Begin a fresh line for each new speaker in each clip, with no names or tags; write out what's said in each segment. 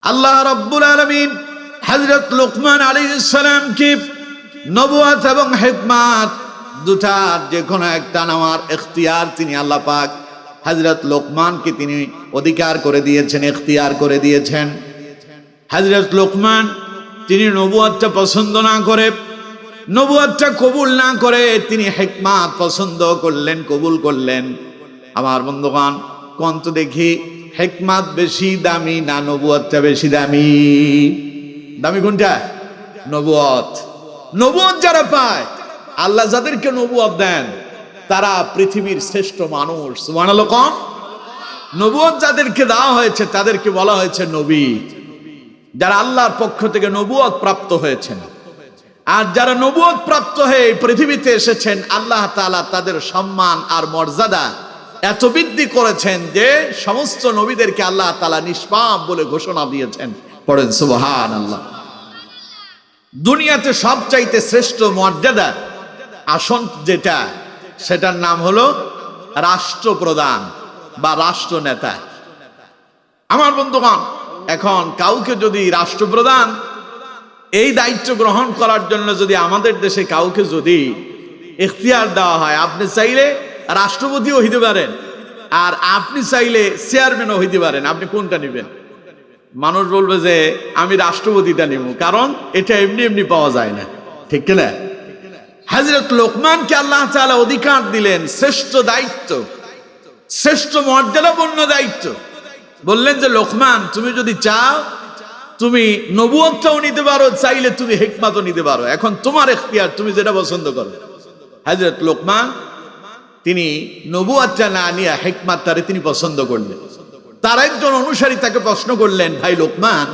আল্লাহ রাব্বুল আলামিন হযরত লুকমান আলাইহিস সালামকে নবুয়ত এবং হিকমত দুটার যে কোনো একটা নেওয়ার ইখতিয়ার তিনি আল্লাহ পাক হযরত লুকমানকে তিনি অধিকার করে দিয়েছেন, ইখতিয়ার করে দিয়েছেন। হযরত লুকমান তিনি নবুয়তটা পছন্দ না করে, নবুয়তটা কবুল না করে তিনি হিকমত পছন্দ করলেন, কবুল করলেন। আমার বন্ধুগণ, কোন তো দেখি হিকমত বেশি দামি না নবুয়তটা বেশি দামি? দামি কোনটা? নবুয়ত। নবুয়ত যারা পায়, আল্লাহ যাদেরকে নবুয়ত দেন তারা পৃথিবীর শ্রেষ্ঠ মানুষ। সুবহানাল্লাহ। কোন নবুয়ত যাদেরকে দেওয়া হয়েছে তাদেরকে বলা হয়েছে নবী, যারা আল্লাহর পক্ষ থেকে নবুয়ত প্রাপ্ত হয়েছেন। আর যারা নবুয়ত প্রাপ্ত হয়ে পৃথিবীতে এসেছেন, আল্লাহ তাআলা তাদের সম্মান আর মর্যাদা এত বৃদ্ধি করেছেন যে সমস্ত নবীদেরকে আল্লাহ তাআলা নিষ্পাপ বলে ঘোষণা দিয়েছেন। পড়েন সুবহানাল্লাহ। দুনিয়াতে সবচাইতে শ্রেষ্ঠ মর্যাদার আসন যেটা, সেটার নাম হলো রাষ্ট্রপ্রধান বা রাষ্ট্রনেতা। আমার বন্ধুগণ, এখন কাউকে যদি রাষ্ট্রপ্রধান এই দায়িত্ব গ্রহণ করার জন্য যদি আমাদের দেশে কাউকে যদি ইখতিয়ার দেওয়া হয়, আপনি চাইলে রাষ্ট্রপতিও হইতে পারেন আর আপনি চাইলে চেয়ারম্যানও হইতে পারেন, আপনি কোনটা নেবেন? মানুষ বলবে যে আমি রাষ্ট্রপতিটা নিব, কারণ এটা এমনি এমনি পাওয়া যায় না, ঠিক কিনা? হযরত লোকমানকে আল্লাহ তাআলা অধিকার দিলেন, শ্রেষ্ঠ দায়িত্ব, শ্রেষ্ঠ মর্যাদাপূর্ণ দায়িত্ব। বললেন যে লোকমান, তুমি যদি চাও তুমি নবুয়তটাও নিতে পারো, চাইলে তুমি হিকমতও নিতে পারো, এখন তোমার ইখতিয়ার, তুমি যেটা পছন্দ করো। হযরত লোকমান তিনি নবুয়তটা না নিয়ে হিকমতটারে তিনি পছন্দ করলেন। তার একজন অনুসারী তাকে প্রশ্ন করলেন, ভাই লোকমান,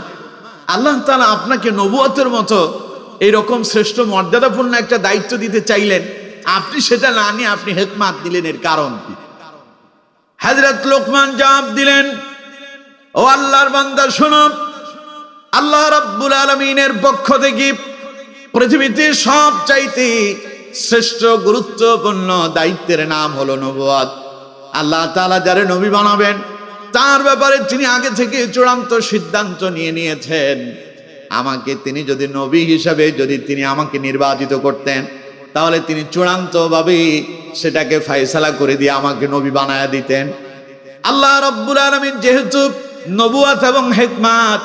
আল্লাহ তাআলা আপনাকে নবুয়তের মতো এইরকম শ্রেষ্ঠ মর্যাদাপূর্ণ একটা দায়িত্ব দিতে চাইলেন, আপনি সেটা না নিয়ে আপনি হিকমত দিলেন, এর কারণ কি? হযরত লোকমান জবাব দিলেন, ও আল্লাহর বান্দা শোনো, আল্লাহ রাব্বুল আলামিনের পক্ষ থেকে পৃথিবীতে সবচাইতে শ্রেষ্ঠ গুরুত্বপূর্ণ দায়িত্বের নাম হলো নবুয়ত। আল্লাহ তাআলা যারে নবী বানাবেন তার ব্যাপারে তিনি আগে থেকে চূড়ান্ত সিদ্ধান্ত নিয়ে নিয়েছেন। আমাকে তিনি যদি নবী হিসাবে যদি তিনি আমাকে নির্বাচিত করতেন, তাহলে তিনি চূড়ান্তভাবে সেটাকে ফয়সালা করে দিয়ে আমাকে নবী বানায়া দিতেন। আল্লাহ রাব্বুল আলামিন যেহেতু নবুয়ত এবং হিকমত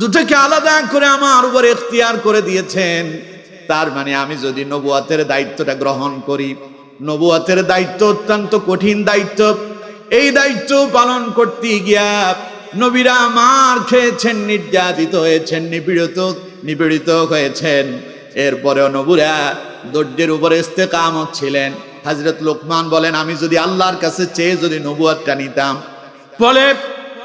দুটোকে আলাদা করে আমার উপর ইখতিয়ার করে দিয়েছেন, তার মানে আমি যদি নবুয়তের দায়িত্বটা গ্রহণ করি, নবুয়তের দায়িত্ব অত্যন্ত কঠিন দায়িত্ব। এই দায়িত্ব পালন করতে গিয়া নবীরা মার খেয়েছেন, নির্যাতিত হয়েছেন, নিপীড়িত হয়েছেন। এরপরেও নবীরা ধৈর্যের উপরে ইস্তেকামত ছিলেন। হযরত লোকমান বলেন, আমি যদি আল্লাহর কাছে চেয়ে যদি নবুয়তটা নিতাম, ফলে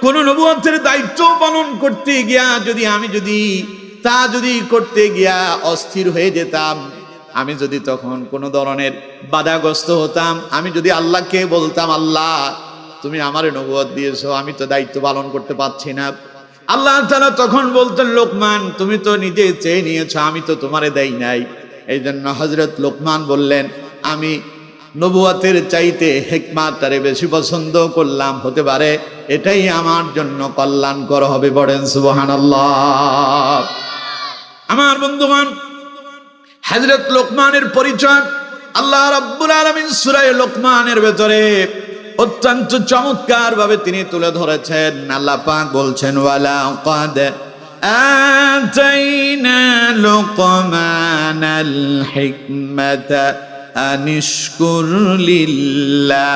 কোন নবুয়তের দায়িত্ব পালন করতে গিয়া যদি করতে গিয়া অস্থির হয়ে যেতাম, আমি যদি তখন কোন ধরনের বাধাগ্রস্ত হতাম, আমি যদি আল্লাহকে বলতাম, আল্লাহ তুমি আমারে নবুয়ত দিয়েছো, আমি তো দায়িত্ব পালন করতে পারছি না, আল্লাহ তাআলা তখন বলতেন, লোকমান তুমি তো নিজে চেয়ে নিয়েছো, আমি তো তোমারে দেই নাই। এই জন্য হযরত লোকমান বললেন, আমি নবুয়তের চাইতে হিকমতটারে বেশি পছন্দ করলাম, হতে পারে এটাই আমার জন্য কল্যাণকর হবে। বলেন সুবহানাল্লাহ। আমার বন্ধুগণ, হযরত লোকমানের পরিচয় আল্লাহ রাব্বুল আলামিন সূরা লোকমানের ভেতরে অত্যন্ত চমৎকার ভাবে তিনি তুলে ধরেছেন। আল্লাহ পাক বলছেন, ওয়ালাকাদ আতাইনা লুকমানাল হিকমাতা আনিশকুর লিল্লাহ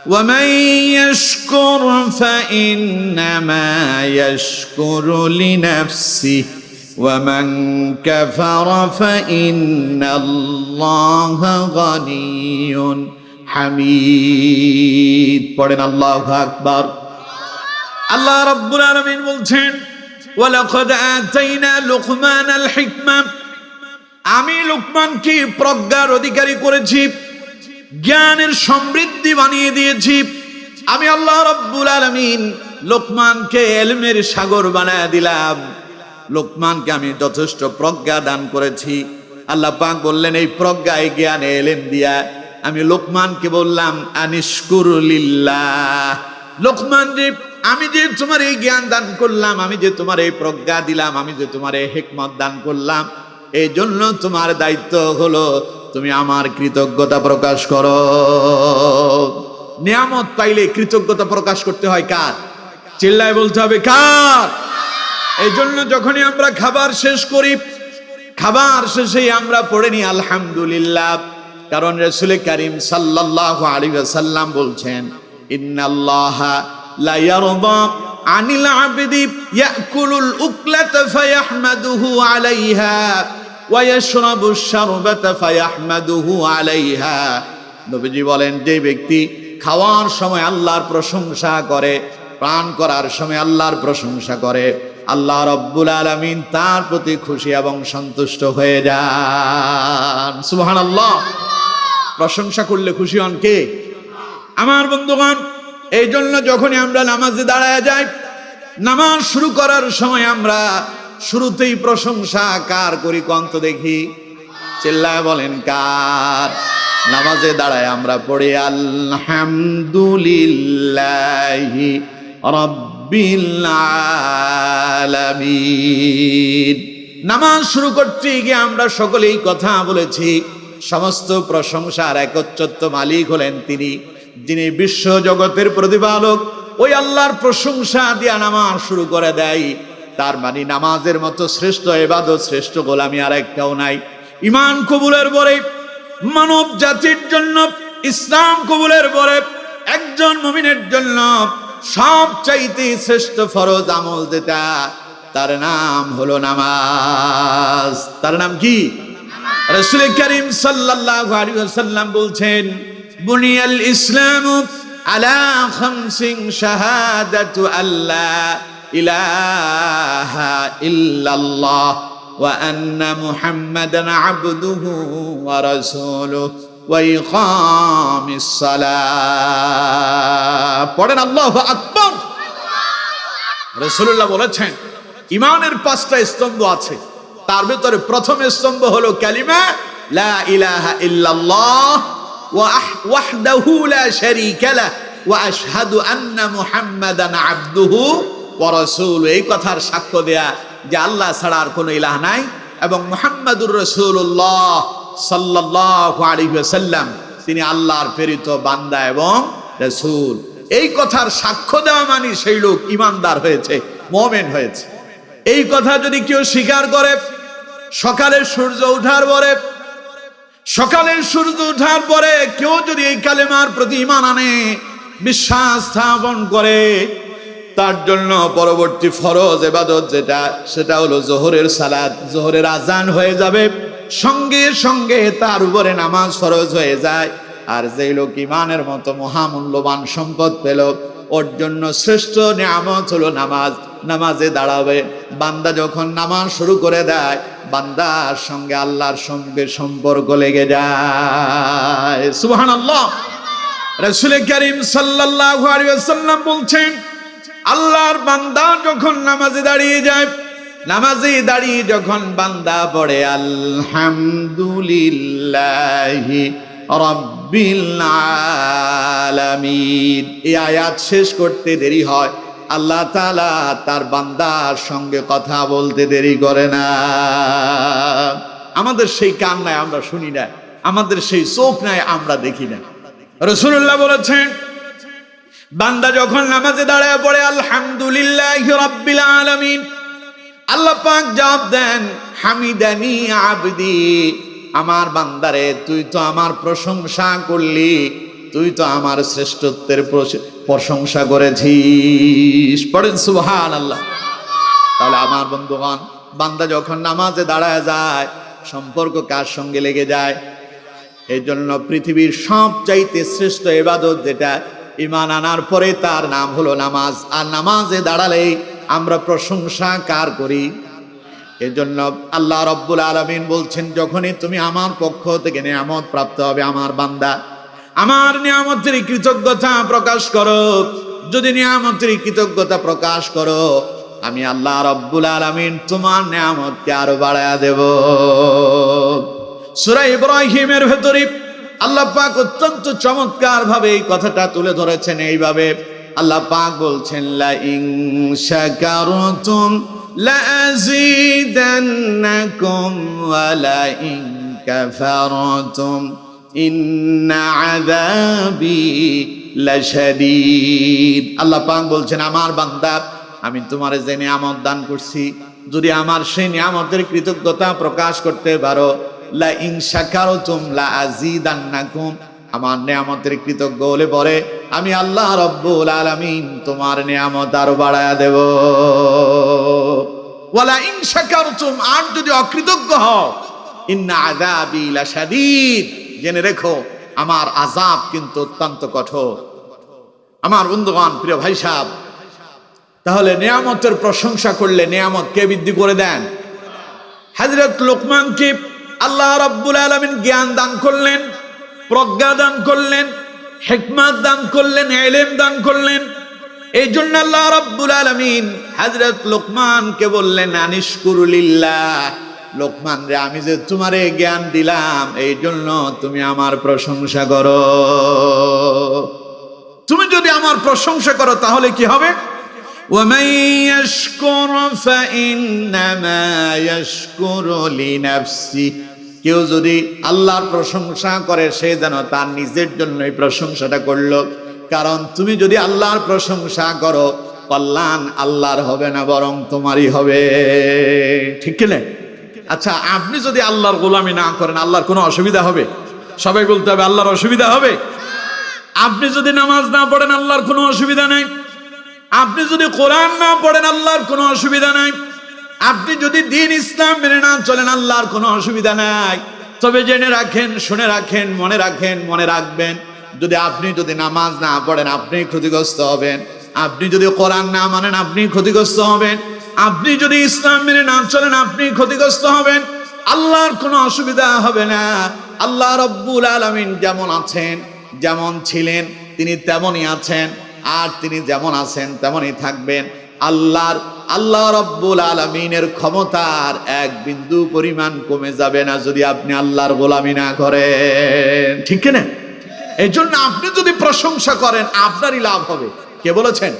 ওয়া মান ইয়াশকুর ফাইন্নামা ইয়াশকুরু লিনাফসিহি ওয়া মান কাফারা ফাইন্নাল্লাহা গানিয়্যুন হামিদ। পড়েন আল্লাহু আকবার। আল্লাহ রাব্বুল আলামিন বলছেন, ওয়ালাকাদ আতাইনা লুকমানাল হিকমা, আমি লোকমানকে প্রজ্ঞার অধিকারী করেছি, জ্ঞানের সমৃদ্ধি বানিয়ে দিয়েছি। আমি আল্লাহ রাব্বুল আলামিন লোকমানকে ইলমের সাগর বানায় দিলাম। লোকমানকে আমি যথেষ্ট প্রজ্ঞা দান করেছি। আল্লাহ পাক বললেন, এই প্রজ্ঞা, এই জ্ঞান, ইলম দিয়া আমি লোকমানকে বললাম, আনিশকুর লিল্লাহ, লোকমান রে আমি যে তোমার এই জ্ঞান দান করলাম, আমি যে তোমার এই প্রজ্ঞা দিলাম, আমি যে তোমার এই হিকমত দান করলাম, এই জন্য তোমার দায়িত্ব হলো তুমি আমার কৃতজ্ঞতা প্রকাশ করো। নিয়ামত পাইলে কৃতজ্ঞতা প্রকাশ করতে হয় কার? চিল্লায় বলতে হবে কার? এই জন্য যখনই আমরা খাবার শেষ করি, খাবার শেষেই আমরা পড়ে নি আলহামদুলিল্লাহ। কারণ রাসূল করিম সাল্লাল্লাহু আলাইহি ওয়াসাল্লাম বলছেন, ইন্নাল্লাহা লা ইয়ারদা আনিল আবদি ইয়াকুলুল উকলাতা ফায়াহমাদুহু আলাইহা ওয়া ইয়াশরাবুশ শারবাতা ফায়াহমাদুহু আলাইহা। নবীজি বলেন, যে ব্যক্তি খাওয়ার সময় আল্লাহর প্রশংসা করে, পান করার সময় আল্লাহর প্রশংসা করে, আল্লাহ রাব্বুল আলামিন তার প্রতি খুশি এবং সন্তুষ্ট হয়ে যান। সুবহানাল্লাহ। প্রশংসা করলে খুশি হন কে? আমার বন্ধুগণ, এই জন্য যখনই আমরা নামাজে দাঁড়ায় যাই, নামাজ শুরু করার সময় আমরা শুরুতেই প্রশংসা কার করি? কোন তো দেখি, চিল্লায় বলেন কার? নামাজে দাঁড়ায় আমরা পড়ি আলহামদুলিল্লাহি রাব্বিল আলামিন। নামাজ শুরু করতে গিয়ে আমরা সকলেই কথা বলেছি, সমস্ত প্রশংসার একচ্ছত্ব মালিক হলেন তিনি, যিনি বিশ্ব জগতের প্রতিপালক। ওই আল্লাহর প্রশংসা দিয়া নামাজ শুরু করে দেয়। তার মানে নামাজের মতো শ্রেষ্ঠ ইবাদত, শ্রেষ্ঠ গোলামি আর একটাও নাই। ঈমান কবুলের পরে মানব জাতির জন্য, ইসলাম কবুলের পরে একজন মুমিনের জন্য সবচাইতে শ্রেষ্ঠ ফরজ আমল যেটা, তার নাম হলো নামাজ। তার নাম কি? রাসূল করিম সাল্লাল্লাহু আলাইহি ওয়াসাল্লাম বলছেন, বুনিয়াল ইসলামু আলা খামসিন শাহাদাতু আল্লা ইলাহা ইল্লাল্লাহ ওয়া আন্না মুহাম্মাদান আবদুহু ওয়া রাসূলুহু ওয়া ইকামিস সালাহ। পড়েন আল্লাহু আকবার। রাসূলুল্লাহ বলেছেন, ঈমানের 5টা স্তম্ভ আছে, তার ভিতরে প্রথম স্তম্ভ হলো কালিমা লা ইলাহা ইল্লাল্লাহ ওয়াহদাহু লা শারীকা লাহু ওয়া আশহাদু আন্না মুহাম্মাদান আবদুহু ওয়া রাসূলুহু। এই কথার সাক্ষ্য দেয়া যে আল্লাহ ছাড়া আর কোনো ইলাহ নাই এবং মুহাম্মাদুর রাসূলুল্লাহ সাল্লাল্লাহু আলাইহি ওয়াসাল্লাম তিনি আল্লাহর প্রেরিত বান্দা এবং রাসূল। এই কথার সাক্ষ্য দেওয়া মানে সেই লোক ঈমানদার হয়েছে, মুমিন হয়েছে। এই কথা যদি কেউ স্বীকার করে, সকালের সূর্য ওঠার পরে কেউ যদি এই কালেমার প্রতি ঈমান আনে, বিশ্বাস স্থাপন করে, তার জন্য পরবর্তী ফরজ ইবাদত যেটা, সেটা হলো যোহরের সালাত। যোহরের আজান হয়ে যাবে, সঙ্গে সঙ্গে তার উপরে নামাজ ফরজ হয়ে যায়। আর যে লোক ঈমানের মতো মহামূল্যবান সম্পদ পেল, ওর জন্য শ্রেষ্ঠ নিয়ামত হলো নামাজ। নামাজে দাঁড়াবে, বান্দা যখন নামাজ শুরু করে দেয়, বান্দার সঙ্গে আল্লাহর সঙ্গে সম্পর্ক লেগে যায়। সুবহানাল্লাহ। রাসূল করিম সাল্লাল্লাহু আলাইহি ওয়াসাল্লাম বলছেন, আল্লাহর বান্দা যখন নামাজে দাঁড়িয়ে যায়, নামাজে দাঁড়িয়ে যখন বান্দা পড়ে আলহামদুলিল্লাহি রাব্বিল আলামিন, এই আয়াত শেষ করতে দেরি হয়, আল্লাহ তাআলা তার বান্দার সঙ্গে কথা বলতে দেরি করে না। আমাদের সেই কান নাই, আমরা শুনি না, আমাদের সেই চোখ নাই, আমরা দেখি না। রাসূলুল্লাহ বলেছেন, বান্দা যখন নামাজে দাঁড়ায় পড়ে আলহামদুলিল্লাহি রাব্বিল আলামিন, আল্লাহ পাক জবাব দেন, হামিদানি আবদি, আমার বান্দারে তুই তো আমার প্রশংসা করলি, তুই তো আমার শ্রেষ্ঠত্বের প্রশংসা করেছিস। পড়েন সুবহানাল্লাহ। তাহলে আমার বন্ধুগণ, বান্দা যখন নামাজে দাঁড়ায় যায়, সম্পর্ক কার সঙ্গে লেগে যায়? এই জন্য পৃথিবীর সবচাইতে শ্রেষ্ঠ ইবাদত যেটা, ঈমান আনার পরে তার নাম হলো নামাজ। আর নামাজে দাঁড়ালেই আমরা প্রশংসা কার করি? এজন্য আল্লাহ রাব্বুল আলামিন বলছেন, যখনই তুমি আমার পক্ষ থেকে নিয়ামত প্রাপ্ত হবে, আমার বান্দা আমার নিয়ামতের কৃতজ্ঞতা প্রকাশ করো। যদি নিয়ামতের কৃতজ্ঞতা প্রকাশ করো, আমি আল্লাহ রাব্বুল আলামিন তোমার নিয়ামতকে আরো বাড়ায়া দেব। সূরা ইব্রাহিমের ভেতরে আল্লাহ পাক অত্যন্ত চমৎকার ভাবে এই কথাটা তুলে ধরেছেন এইভাবে, আল্লাহ পাক বলছেন লা ইন শাকারতুম লা আযীদান্নাকুম ওয়া লা ইন কাফারতুম ইন্না আযাবি লাশাদীদ। আল্লাহ পাক বলছেন আমার বান্দা, আমি তোমারে যে নিয়ামত দান করছি, যদি আমার সেই নিয়ামতের কৃতজ্ঞতা প্রকাশ করতে পারো, লা ইন শাকারতুম লা আযীদান্নাকুম, আমার নিয়ামতের কৃতজ্ঞ হলে পরে আমি আল্লাহ রব্বুল আলামিন তোমার নিয়ামত আরো বাড়ায়া দেব। ওয়ালা ইন শাকারতুম, আর যদি অকৃতজ্ঞ হও, ইন্না আযাবি লাশাদীদ, জেনে রেখো আমার আযাব কিন্তু অত্যন্ত কঠোর। আমার বন্ধুগণ, প্রিয় ভাই সাহেব, তাহলে নিয়ামতের প্রশংসা করলে নিয়ামত কে বৃদ্ধি করে দেন? হযরত লোকমানকে আল্লাহ রাব্বুল আলামিন জ্ঞান দান করলেন, প্রজ্ঞা দান করলেন, হিকমত দান করলেন, ইলম দান করলেন। এই জন্য আল্লাহ রাব্বুল আলামিন হযরত লোকমানকে বললেন আনিশকুরু লিল্লাহ, লোকমান রে, আমি যে তোমারে জ্ঞান দিলাম এই জন্য তুমি আমার প্রশংসা করো। তুমি যদি আমার প্রশংসা করো তাহলে কি হবে? وَمَن يَشْكُرْ فَإِنَّمَا يَشْكُرُ لِنَفْسِهِ, কেউ যদি আল্লাহর প্রশংসা করে সে যেন তার নিজের জন্যই প্রশংসাটা করলো। কারণ তুমি যদি আল্লাহর প্রশংসা করো, কল্যাণ আল্লাহর হবে না, বরং তোমারই হবে। ঠিক কি না? আচ্ছা, আপনি যদি আল্লাহর গোলামি না করেন আল্লাহর কোনো অসুবিধা হবে? সবাই বলতে হবে আল্লাহর অসুবিধা হবে। আপনি যদি নামাজ না পড়েন আল্লাহর কোনো অসুবিধা নাই। আপনি যদি কোরআন না পড়েন আল্লাহর কোনো অসুবিধা নাই। আপনি যদি দ্বীন ইসলাম মেনে না চলেন আল্লাহর কোনো অসুবিধা নাই। তবে জেনে রাখেন, শুনে রাখেন, মনে রাখেন, মনে রাখবেন, আপনি যদি নামাজ না পড়েন আপনি ক্ষতিগ্রস্ত হবেন। আপনি যদি কোরআন না মানেন আপনি ক্ষতিগ্রস্ত হবেন। আপনি যদি ইসলাম মেনে না চলেন আপনি ক্ষতিগ্রস্ত হবেন। আল্লাহর কোনো অসুবিধা হবে না। আল্লাহ রব্বুল আলামিন যেমন আছেন, যেমন ছিলেন, তিনি তেমনই আছেন, আর তিনি যেমন আছেন তেমনই থাকবেন। আল্লাহ রব্বুল আলামিনের ক্ষমতার এক বিন্দু পরিমাণ কমে যাবে না যদি আপনি আল্লাহর গোলামি না করেন। ঠিক না? এই জন্য আপনি যদি প্রশংসা করেন আপনারই লাভ হবে। কে বলেছেন?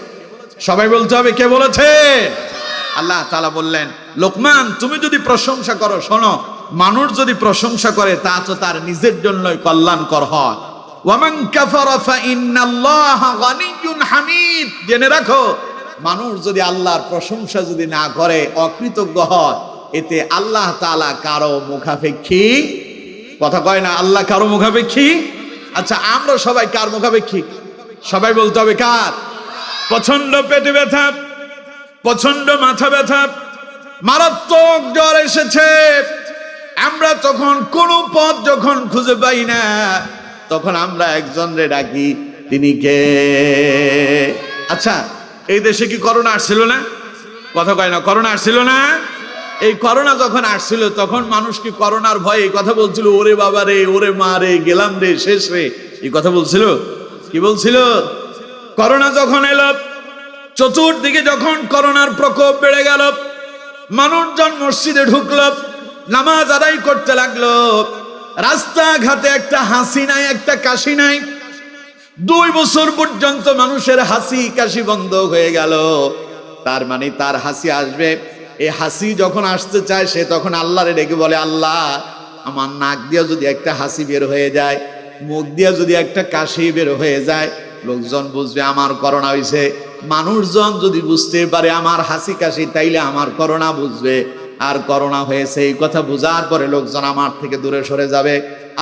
সবাই বলতে হবে কে বলেছেন? আল্লাহ তাআলা বললেন লোকমান, তুমি যদি প্রশংসা করো, শোনো, মানুষ যদি প্রশংসা করে তা তো তার নিজের জন্যই কল্যাণকর হয়। ওয়ামান কাফারা ফাইন্নাল্লাহা গানিয়্যুন হামিদ, জেনে রাখো মানুষ যদি আল্লাহর প্রশংসা যদি না করে, অকৃতজ্ঞ হয়, এতে আল্লাহ তাআলা কারো মুখাপেক্ষী। কথা কয় না আল্লাহ কারো মুখাপেক্ষী? আচ্ছা, আমরা সবাই কার মুখাপেক্ষী? সবাই বলতে হবে কার? প্রচন্ড পেটে ব্যথা, প্রচন্ড মাথা ব্যথা, মারাত্মক জ্বর এসেছে, আমরা তখন কোনো পথ যখন খুঁজে পাই না, তখন আমরা একজনরে ডাকি, তিনি কে? আচ্ছা, এই দেশে কি করোনা আসছিল না? কথা কয় না করোনা আসছিল না? এই করোনা যখন আসছিল তখন মানুষ কি করোনার ভয়ে এই কথা বলছিল, ওরে বাবা রে, ওরে মা রে, গেলাম রে, শেষ রে, এই কথা বলছিল? কি বলছিল? করোনা যখন এলো, চতুর্দিকে যখন করোনার প্রকোপ বেড়ে গেল, মানুষজন মসজিদে ঢুকলো, নামাজ আদায় করতে লাগলো, রাস্তাঘাটে একটা হাসি নাই, একটা কাশি নাই। 2 বছর পর্যন্ত মানুষের হাসি কাশি বন্ধ হয়ে গেল। তার মানে তার হাসি আসবে। এই হাসি যখন আসতে চায় সে তখন আল্লাহরে ডেকে বলে, আল্লাহ, আমার নাক দিয়ে যদি একটা হাসি বের হয়ে যায়, মুখ দিয়ে যদি একটা কাশি বের হয়ে যায়, লোকজন বুঝবে আমার করোনা হয়েছে। মানুষজন যদি বুঝতে পারে আমার হাসি কাশি, তাইলে আমার করোনা বুঝবে, আর করোনা হয়েছে এই কথা বোঝার পরে লোকজন আমার থেকে দূরে সরে যাবে।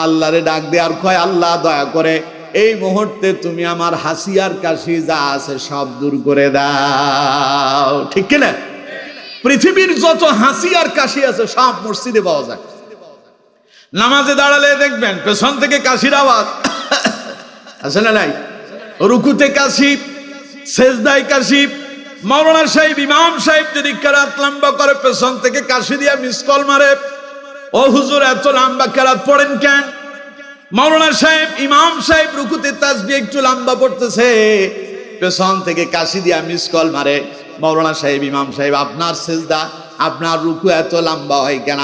আল্লাহরে ডাক দিয়ে আর কয়, আল্লাহ দয়া করে এই মুহূর্তে তুমি আমার হাসি আর কাশি যা আছে সব দূর করে দাও। ঠিক কিনা? পৃথিবীর যত হাসি আর কাশি আছে সব মসজিদে পাওয়া যায়। নামাজে দাঁড়ালে দেখবেন পেছন থেকে কাশির আওয়াজ আছে না নাই? রুকুতে কাশি, সেজদায় কাশি। মাওলানা সাহেব, ইমাম সাহেব যদি কেরাত লম্বা করে পেছন থেকে কাশি দিয়া মিসকল মারে, ও হুজুর এত লম্বা কেরাত পড়েন কেন? মাওলানা সাহেব, ইমাম সাহেব রুকুতে তাসবিহ একটু লম্বা পড়তেছে, পেছন থেকে কাশি দিয়া মিসকল মারে, মাওলানা সাহেব, ইমাম সাহেব আপনার সেজদা, আপনার রুকু এত লম্বা হয় কেন?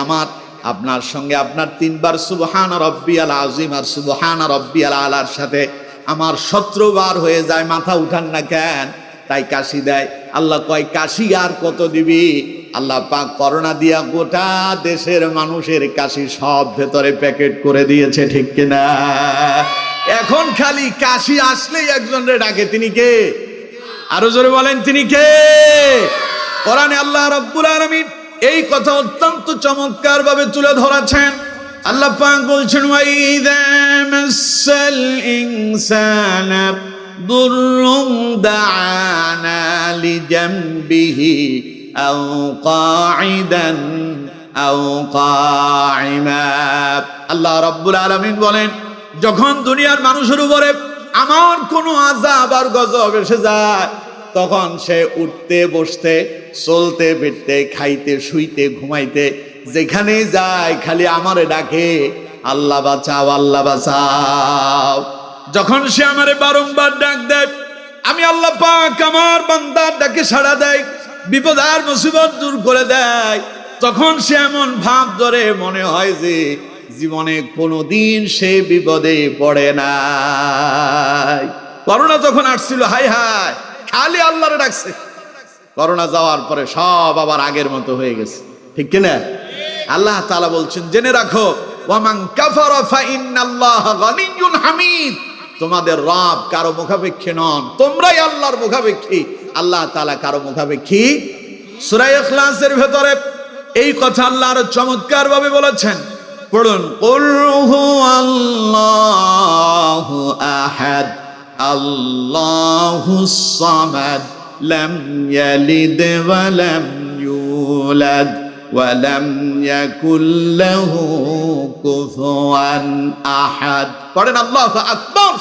আপনার সঙ্গে আপনার 3 বার সুবহান রাব্বিয়াল আযীম আর সুবহান রাব্বিয়াল আলার সাথে আমার শত্রু বার হয়ে যায়, মাথা উঠান না কেন, তাই কাশি দেয়। আল্লাহ কয় কাশি আর কত দিবি? আল্লাহ পাক করোনা দিয়া গোটা দেশের মানুষের কাশি সব ভেতরে প্যাকেট করে দিয়েছে, ঠিক কিনা? এখন খালি কাশি আসলেই একজনরে ডাকে, তিনি কে? আরো জোরে বলেন, তিনি কে? কোরআনে আল্লাহ রাব্বুল আলামিন এই কথা অত্যন্ত চমৎকার ভাবে তুলে ধরেছেন। আল্লাহ পাক বলছেন, ওয়াইযা মাসাল ইনসানা দুররুন দাআনা লিজামবিহি আও কাঈদান আও কাঈমা। আল্লাহ রাব্বুল আলামিন বলেন, যখন দুনিয়ার মানুষের উপরে আমার কোনো আযাব আর গজব এসে যায়, তখন সে উঠতে বসতে, চলতে ফিরতে, খাইতে শুইতে ঘুমাইতে যেখানে যায় খালি আমারে ডাকে, আল্লাহ বাঁচাও, আল্লাহ বাঁচাও। যখন সে আমারে বারংবার ডাক দেয়, আমি আল্লাহ পাক আমার বান্দার ডাকে সাড়া দেয়, বিপদ আর মুসিবত দূর করে দেয়, তখন সে এমন ভাব ধরে মনে হয় যে জীবনে কোনোদিন সে বিপদে পড়ে নাই। করোনা যখন আসছিল, হাই হাই খালি আল্লাহরে ডাকছে। করোনা যাওয়ার পরে সব আবার আগের মতো হয়ে গেছে, ঠিক কিনা? আল্লাহ তাআলা বলছেন, জেনে রাখো, ওয়ামান কাফারা ফাইন্নাল্লাহা গানিয়্যুন হামিদ। তোমাদের রব কারো মুখাপেক্ষী নন, তোমরাই আল্লাহর মুখাপেক্ষী। আল্লাহ তাআলা কারো মুখাপেক্ষী। সূরা ইখলাসের ভেতরে এই কথা আল্লাহ আরো চমৎকার ভাবে বলেছেন, পড়ুন, কুল হুয়াল্লাহু আহাদ আল্লাহুস সামাদ লাম ইয়ালিদ ওয়া লাম ইউলাদ ওয়া লাম ইয়াকুল লাহু কুফুয়ান আহাদ। পড়েন আল্লাহু আকবার।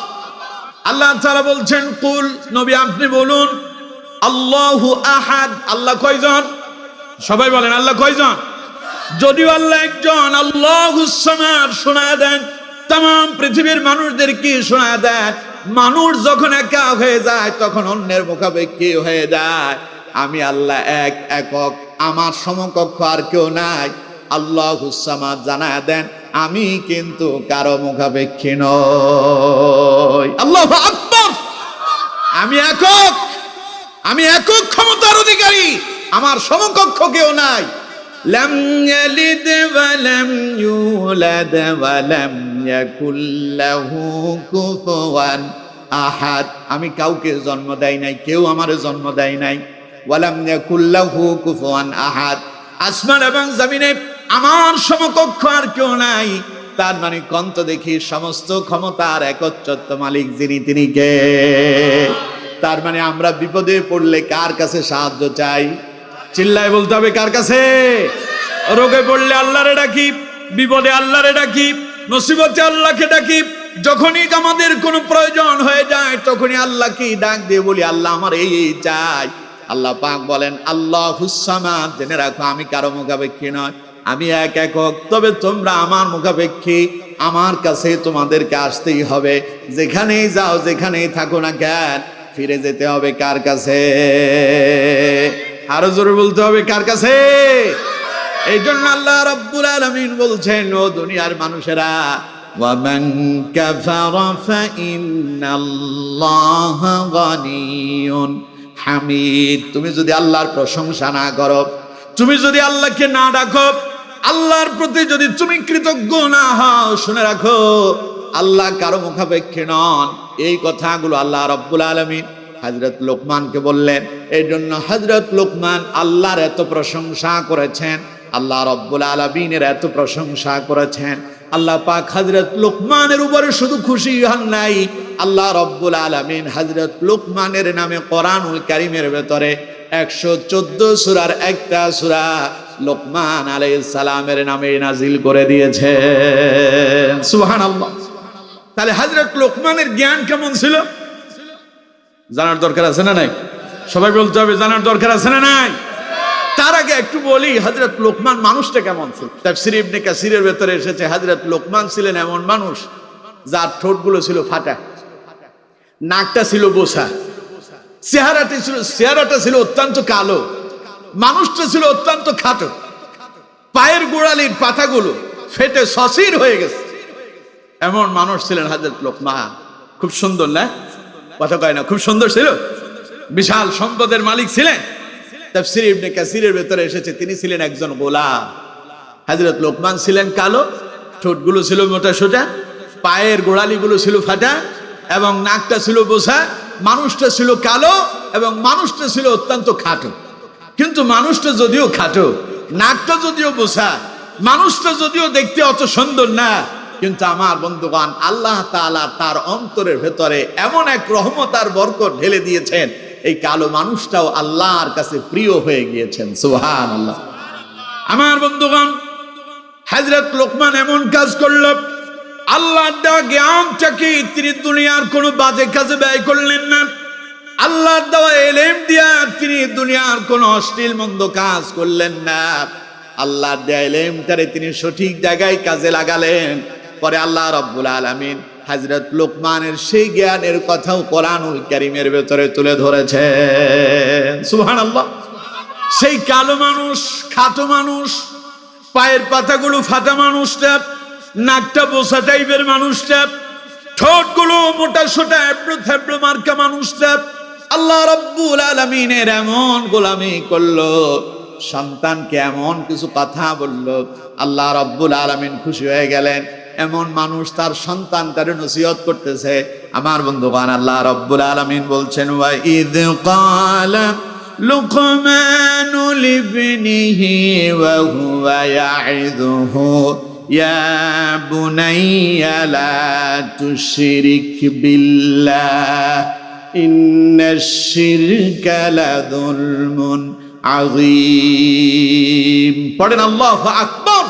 আল্লাহ তাআলা বলছেন, কুল, নবী আপনি বলুন, আল্লাহু আহাদ, আল্লাহ কয়জন? সবাই বলেন, আল্লাহ কয়জন? যদিও আল্লাহ একজন, আল্লাহুস সামাদ শোনায় দেন, তাম পৃথিবীর মানুষদেরকে শোনায় দেন। মানুষ যখন একা হয়ে যায় তখন অন্যের মুখাপেক্ষী হয়ে যায়। আমি আল্লাহ এক, একক, আমার সমকক্ষ আর কেউ নাই। আল্লাহুস সামাদ জানায় দেন, আমি কিন্তু কারো মুখাপেক্ষী নই। আল্লাহু আকবার। আমি একক, আমি একক ক্ষমতার অধিকারী, আমার সমকক্ষ কেউ নাই। লাম ইয়ালিদ ওয়া লাম ইউলাদ ওয়া লাম ইয়াকুল লাহু কুফুয়ান আহাদ। আমি কাউকে জন্ম দেই নাই, কেউ আমারে জন্ম দেয় নাই। ওয়া লাম ইয়াকুল লাহু কুফুয়ান আহাদ। আসমান এবং জমিনে আমার সমকক্ষ আর কেউ নাই। তার মানে কন্ত দেখি সমস্ত ক্ষমতার একচ্ছত্র মালিক যিনি, তিনি কে? তার মানে আমরা বিপদে পড়লে কার কাছে সাহায্য চাই? চিল্লায় বলতে হবে, কার কাছে? রোগে পড়লে আল্লাহরে ডাকি, বিপদে আল্লাহরে ডাকি, মুসিবতে আল্লাহকে ডাকি। যখনই আমাদের কোনো প্রয়োজন হয়ে যায় তখনই আল্লাহকে ডাক দিয়ে বলি, আল্লাহ আমার এই চাই। আল্লাহ পাক বলেন, আল্লাহুস সামাদ, জেনে রাখো আমি কারো মুখাপেক্ষী নয়, আমি এক, একক। তবে তোমরা আমার মুখাপেক্ষী, আমার কাছে তোমাদেরকে আসতেই হবে। যেখানেই যাও, যেখানেই থাকো না কেন, ফিরে যেতে হবে কার কাছে? আরো জোরে বলতে হবে, কার কাছে? এই জন্য আল্লাহ রাব্বুল আলামিন বলছেন, ও দুনিয়ার মানুষেরা, ওয়ামান কাফারা ফাইন্নাল্লাহা গানিয়্যুন হামিদ। তুমি যদি আল্লাহর প্রশংসা না করো, তুমি যদি আল্লাহকে না ডাকো, আল্লাহর প্রতি যদি তুমি কৃতজ্ঞ না হও, শুনে রাখো আল্লাহ কারো মুখাপেক্ষী নন। এই কথাগুলো আল্লাহ রাব্বুল আলামিন হযরত লোকমানকে বললেন। এই জন্য হযরত লোকমান আল্লাহর এত প্রশংসা করেছেন, আল্লাহ রাব্বুল আলামিনের এত প্রশংসা করেছেন। আল্লাহ পাক হযরত লোকমানের উপরে শুধু খুশি হন নাই, আল্লাহ রাব্বুল আলামিন হযরত লোকমানের নামে কোরআনুল কারীমের ভেতরে 114 সূরার একটা সূরা লোকমান আলাইহিস সালামের নামে নাজিল করে দিয়েছেন। সুবহানাল্লাহ। তাহলে হযরত লোকমানের জ্ঞান কেমন ছিল জানার দরকার আছে না নাই? সবাই বলতে হবে, জানার দরকার আছে না নাই? তার আগে একটু বলি, হযরত লোকমান মানুষটা কেমন ছিল। তাফসীর ইবনে কাসিরের ভেতরে এসেছে, হযরত লোকমান ছিলেন এমন মানুষ যার ঠোঁটগুলো ছিল ফাটা, নাকটা ছিল বোসা, চেহারাটা ছিল অত্যন্ত কালো, মানুষটা ছিল অত্যন্ত খাটো, পায়ের গোড়ালির পাতাগুলো ফেটে সসির হয়ে গেছে। এমন মানুষ ছিলেন হযরত লোকমান। খুব সুন্দর না? কথা কয় না? খুব সুন্দর ছিল, বিশাল সম্পদের মালিক ছিলেন। তাফসীর ইবনে কাসিরের ভেতরে এসেছে তিনি ছিলেন একজন গোলাম। হযরত লোকমান ছিলেন কালো, ঠোঁটগুলো ছিল মোটা সোটা, পায়ের গোড়ালিগুলো ছিল ফাটা, এবং নাকটা ছিল বোঝা। মানুষটা ছিল কালো এবং মানুষটা ছিল অত্যন্ত খাটো। কিন্তু মানুষটা যদিও খাটো, নাকটা যদিও বোঝা, মানুষটা যদিও দেখতে অত সুন্দর না, কিন্তু আমার বন্ধুগণ আল্লাহ তাআলা তার অন্তরের ভেতরে এমন এক রহমত আর বরকত ঢেলে দিয়েছেন, এই কালো মানুষটাও আল্লাহর কাছে প্রিয় হয়ে গিয়েছেন। সুবহানাল্লাহ। আমার বন্ধুগণ, হযরত লোকমান এমন কাজ করল, আল্লাহর দেওয়া জ্ঞানটাকে তিনি দুনিয়ার কোনো বাজে কাজে ব্যয় করলেন না। আল্লাহর দেওয়া ইলম দিয়া তিনি দুনিয়ার কোনো অশ্লীল মন্দ কাজ করলেন না। আল্লাহর দেওয়া ইলমটারে তিনি সঠিক জায়গায় কাজে লাগালেন। পরে আল্লাহ রাব্বুল আলামিন হযরত লোকমানের সেই জ্ঞানের কথাও কোরআনুল কারীমের ভেতরে তুলে ধরেছেন। সুবহানাল্লাহ। সেই কালো মানুষ, খাটো মানুষ, পায়ের পাতাগুলো ফাটা মানুষটা, নাকটা বোসা টাইপের মানুষটা, ঠোঁটগুলো মোটা সোটা এবড়ো থেবড়ো মার্কা মানুষটা আল্লাহ রাব্বুল আলামিনের এমন গোলামি করলো, সন্তানকে এমন কিছু কথা বলল, আল্লাহ রাব্বুল আলামিন খুশি হয়ে গেলেন। এমন মানুষ তার সন্তানটারে নসিহত করতেছে। আমার বন্ধুগণ আল্লাহ রাব্বুল আলামিন বলছেন, ওয়া ইয ক্বালা লুকমানু লিবনিহি ওয়া হুয়া ইয়াইযুহু ইয়া বুনাইয়া লা তুশরিক বিল্লাহ ইন্নাশ শিরকা লাযুলমুন আযীম। পড়েন আল্লাহু আকবার।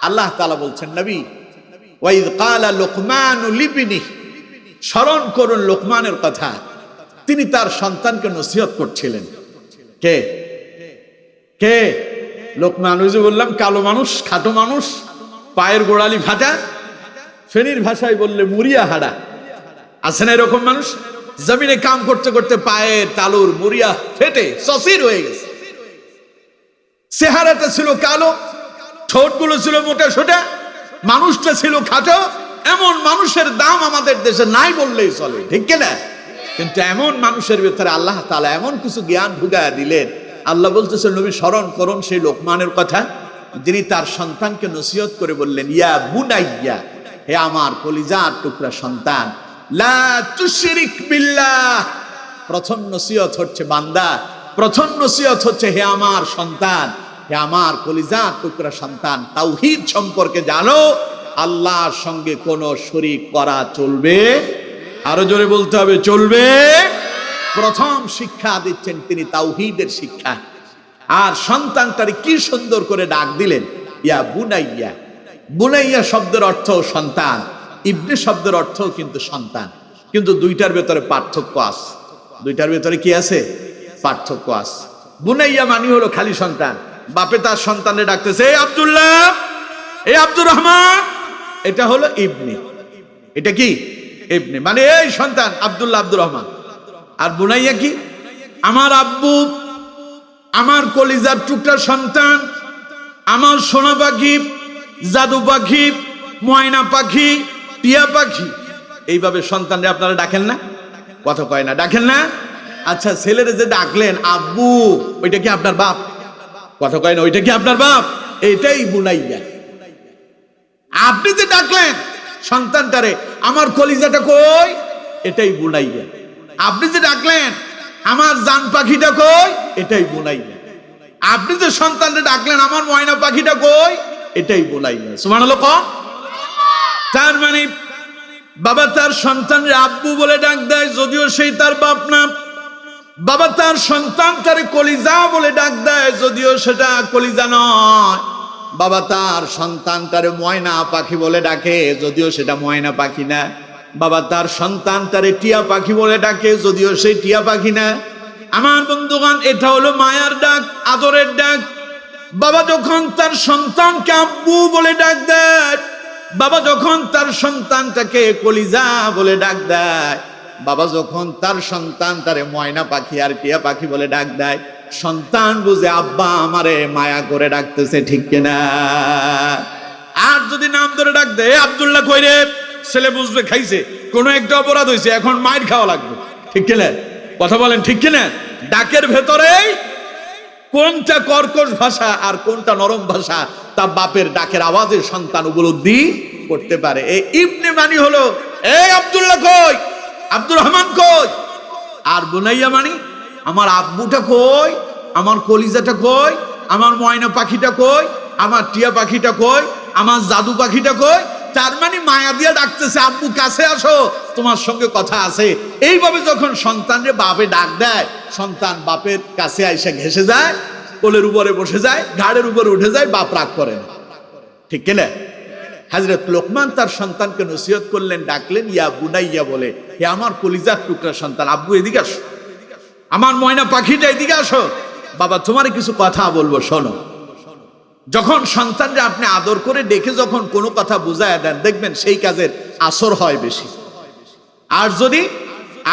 আল্লাহ তাআলা বলছেন, নবী ওয়া ইয ক্বালা লুকমানু লিবনিহি, স্মরণ করুন লোকমানের কথা। তিনি তার সন্তানকে নসিহত করছিলেন। কে কে? লোকমান। ওই যে বললাম কালো মানুষ, খাটো মানুষ, পায়ের গোড়ালি ফাটা, ফেনীর ভাষায় বললে মুড়িয়া হাড়া। আছে না এরকম মানুষ? জমিনে কাম করতে করতে পায়ের তালুর মুড়িয়া ফেটে সসির হয়ে গেছে। চেহারাটা ছিল কালো, ঠোঁটগুলো ছিল মোটা সোটা, মানুষটা ছিল খাটো। এমন মানুষের দাম আমাদের দেশে নাই বললেই চলে, ঠিক কিনা? কিন্তু এমন মানুষের ভিতরে আল্লাহ তাআলা এমন কিছু জ্ঞান ঢুকায়া দিলেন। আল্লাহ বলতেছেন, নবী স্মরণ করুন সেই লোকমানের কথা, যিনি তার সন্তানকে নসিহত করে বললেন, ইয়া বুনাইয়া, হে আমার কলিজার টুকরা সন্তান, লা তুশরিক বিল্লাহ। প্রথম নসিহত হচ্ছে বান্দা, প্রথম নসিহত হচ্ছে হে আমার সন্তান, হে আমার কলিজার টুকরা সন্তান, তাওহীদ সম্পর্কে জানো, আল্লাহর সঙ্গে কোনো শরীক করা চলবে। আরো জোরে বলতে হবে, চলবে। প্রথম শিক্ষা দিচ্ছেন তিনি তাওহীদের শিক্ষা। আর সন্তানটারে কি সুন্দর করে ডাক দিলেন, ইয়া বুনাইয়া। বুনাইয়া শব্দের অর্থ সন্তান, ইবনে শব্দের অর্থ কিন্তু সন্তান, কিন্তু দুইটার ভেতরে পার্থক্য আছে। দুইটার ভেতরে কি আছে? পার্থক্য আছে। বুনাইয়া মানে হলো খালি সন্তান। বাপে তার সন্তানে ডাকতেছে, এই আব্দুল্লাহ, এই আব্দুর রহমান, এটা হলো ইবনে। এটা কি? ইবনে মানে এই সন্তান আব্দুল্লাহ, আব্দুর রহমান। আর বুনাইয়া কি? আমার আব্বু, আমার কলিজার টুকরা সন্তান, আমার সোনা পাখি, জাদু পাখি, ময়না পাখি, টিয়া পাখি। এইভাবে সন্তানরে আপনারা ডাকেন না? কথা কয় না, ডাকেন না? আচ্ছা, ছেলেরে যে ডাকলেন আব্বু, ওইটা কি আপনার বাপ? কথা কয় না, ওইটা কি আপনার বাপ? এইটাই বুনাইয়া। আপনি যে ডাকলেন সন্তানটারে, আমার কলিজাটা কই, এটাই বুনাইয়া। আপনি যে ডাকলেন আমার জান পাখিটা কই, এটাই বুনাইয়া। আপনি যে সন্তানটা ডাকলেন আমার ময়না পাখিটা কই, এটাই বুনাইয়া। সুবহানাল্লাহ। তার মানে বাবা তার সন্তানরে আব্বু বলে ডাক দেয়, যদিও সেই তার বাপ না। বাবা তার সন্তানটারে কলিজা বলে ডাক দেয়, যদিও সেটা কলিজা নয়। বাবা তার সন্তানটারে ময়না পাখি বলে ডাকে, যদিও সেটা ময়না পাখি না। বাবা তার সন্তানটারে টিয়া পাখি বলে ডাকে, যদিও সেই টিয়া পাখি না। আমার বন্ধুগণ, এটা হলো মায়ার ডাক, আদরের ডাক। বাবা যখন তার সন্তানকে আব্বু বলে ডাক দেয়, বাবা যখন তার সন্তানটাকে কলিজা বলে ডাক দেয়, বাবা যখন তার সন্তানটারে ময়না পাখি আর টিয়া পাখি বলে ডাক দেয়, সন্তান বুঝে আব্বা আমারে মায়া করে ডাকতেছে, ঠিক কিনা? আর যদি নাম ধরে ডাক দেয়, আব্দুল্লাহ কই রে, ছেলে বুঝবে খাইছে, কোনো একটা অপরাধ হয়েছে, এখন মাইর খাওয়া লাগবে, ঠিক কিনা? কথা বলেন ঠিক কিনা? ডাকের ভেতরেই কোনটা কর্কশ ভাষা আর কোনটা নরম ভাষা তা বাপের ডাকের আওয়াজে সন্তান উপলব্ধি করতে পারে। এই ইবনে মানি হলো, এই আব্দুল্লাহ কই, আব্দুর রহমান কই, আর বুনাইয়া মানি আমার আব্বুটা কই, আমার কলিজাটা কই, আমার ময়না পাখিটা কই, আমার টিয়া পাখিটা কই, আমার জাদু পাখিটা কই। তার মানে মায়া দিয়া ডাকতেছে, আব্বু কাছে আসো, তোমার সঙ্গে কথা আছে। এইভাবে যখন সন্তানরে বাপে ডাক দেয়, সন্তান বাপের কাছে আইসা ঘেসে যায়, কোলের উপরে বসে যায়, ঘাড়ের উপরে উঠে যায়, বাপ রাগ করে না, ঠিক কিনা? হযরত লোকমান তার সন্তানকে নসিহত করলেন, ডাকলেন ইয়া বুনাইয়া বলে, হে আমার কলিজার টুকরা সন্তান, আব্বু এদিকে আসো, আমার ময়না পাখিটা এদিকে আসো, বাবা তোমার কিছু কথা বলবো, শোনো। যখন সন্তানরা আপনি আদর করে ডেকে যখন কোনো কথা বুঝায় দেন, দেখবেন সেই কাজের আসর হয় বেশি। আর যদি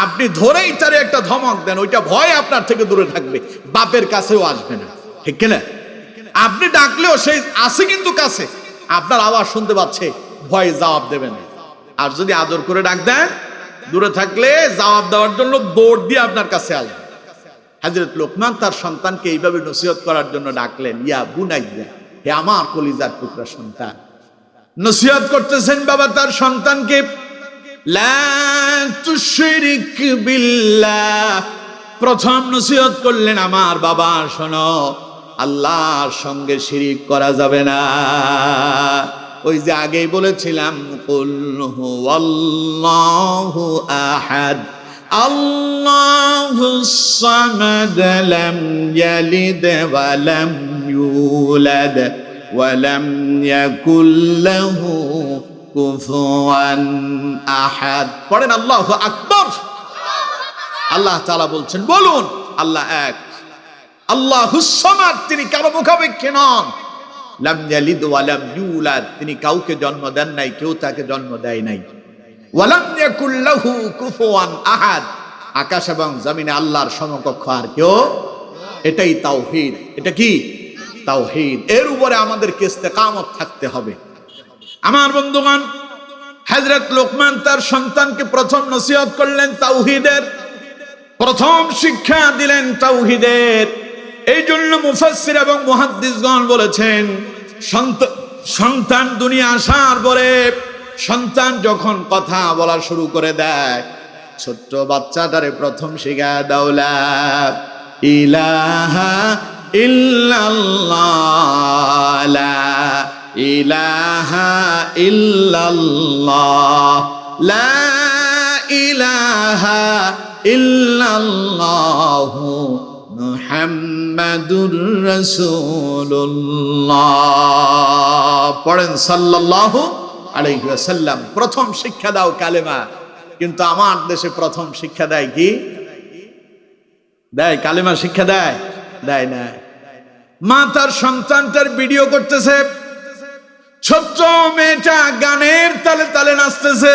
আপনি ধরেই তারে একটা ধমক দেন, ওইটা ভয় আপনার থেকে দূরে থাকবে, বাপের কাছেও আসবে না, ঠিক কিনা? আপনি ডাকলেও সেই আসে কিন্তু কাছে, আপনার আওয়াজ শুনতে পাচ্ছে, ভয়ে জবাব দেবেন। আর যদি আদর করে ডাক দেন, দূরে থাকলে জবাব দেওয়ার জন্য দৌড় দিয়ে আপনার কাছে আসবে। হযরত লোকমান তার সন্তানকে এইভাবে নসিহত করার জন্য ডাকলেন, ইয়া বুনাইয়া, হে আমার কলিজার টুকরা সন্তান। নসিহত করতেছেন বাবা তার সন্তানকে, লা তুশরিক বিল্লাহ। প্রথম নসিহত করলেন, আমার বাবা শোনো, আল্লাহর সঙ্গে শিরিক করা যাবে না। ওই যে আগেই বলেছিলাম, কুল হুয়াল্লাহু আহাদ আল্লাহুস সামাদ লাম ইয়ালিদ ওয়া লাম ইউলাদ ওয়া লাম ইয়াকুল লাহু কুফুয়ান আহাদ। পড়েন আল্লাহু আকবার। আল্লাহ তাআলা বলছেন, বলুন আল্লাহ এক, আল্লাহুস সামাদ, তিনি কারো মুখাপেক্ষী নন, লাম ইয়ালিদ ওয়া লাম ইউলাদ, তিনি কাউকে জন্ম দেন নাই, কেউ তাকে জন্ম দেয় নাই, ওয়া লাম ইয়াকুল লাহু কুফুয়ান আহাদ, আকাশ এবং জমিনে আল্লাহর সমকক্ষ আর কেউ। এটাই তাওহীদ। এটা কি? তাওহীদ। এর উপরে আমাদেরকে ইস্তেকামত থাকতে হবে। আমার বন্ধুগণ, হযরত লোকমান তার সন্তানকে প্রথম নসিহত করলেন তাওহীদের, প্রথম শিক্ষা দিলেন তাওহীদের। এই জন্য মুফাসসির এবং মুহাদ্দিসগণ বলেছেন, সন্তান দুনিয়া আসার পরে সন্তান যখন কথা বলা শুরু করে দেয়, ছোট্ট বাচ্চাটারে প্রথম শিখায় দাও লা ইলাহা ইল্লাল্লাহ, লা ইলাহা ইল্লাল্লাহ, লা ইলাহা ইল্লাল্লাহ মুহাম্মাদুর রাসূলুল্লাহ। পড়েন সাল্লাল্লাহু আলাইহি ওয়াসাল্লাম। প্রথম শিক্ষা দাও কালেমা। কিন্তু আমার দেশে প্রথম শিক্ষা দেয় কি? দেয় কালেমা শিক্ষা দেয়? দেয় না। মা তার সন্তানটার ভিডিও করতেছে, ছোট্ট মেয়েটা গানের তালে তালে নাচতেছে,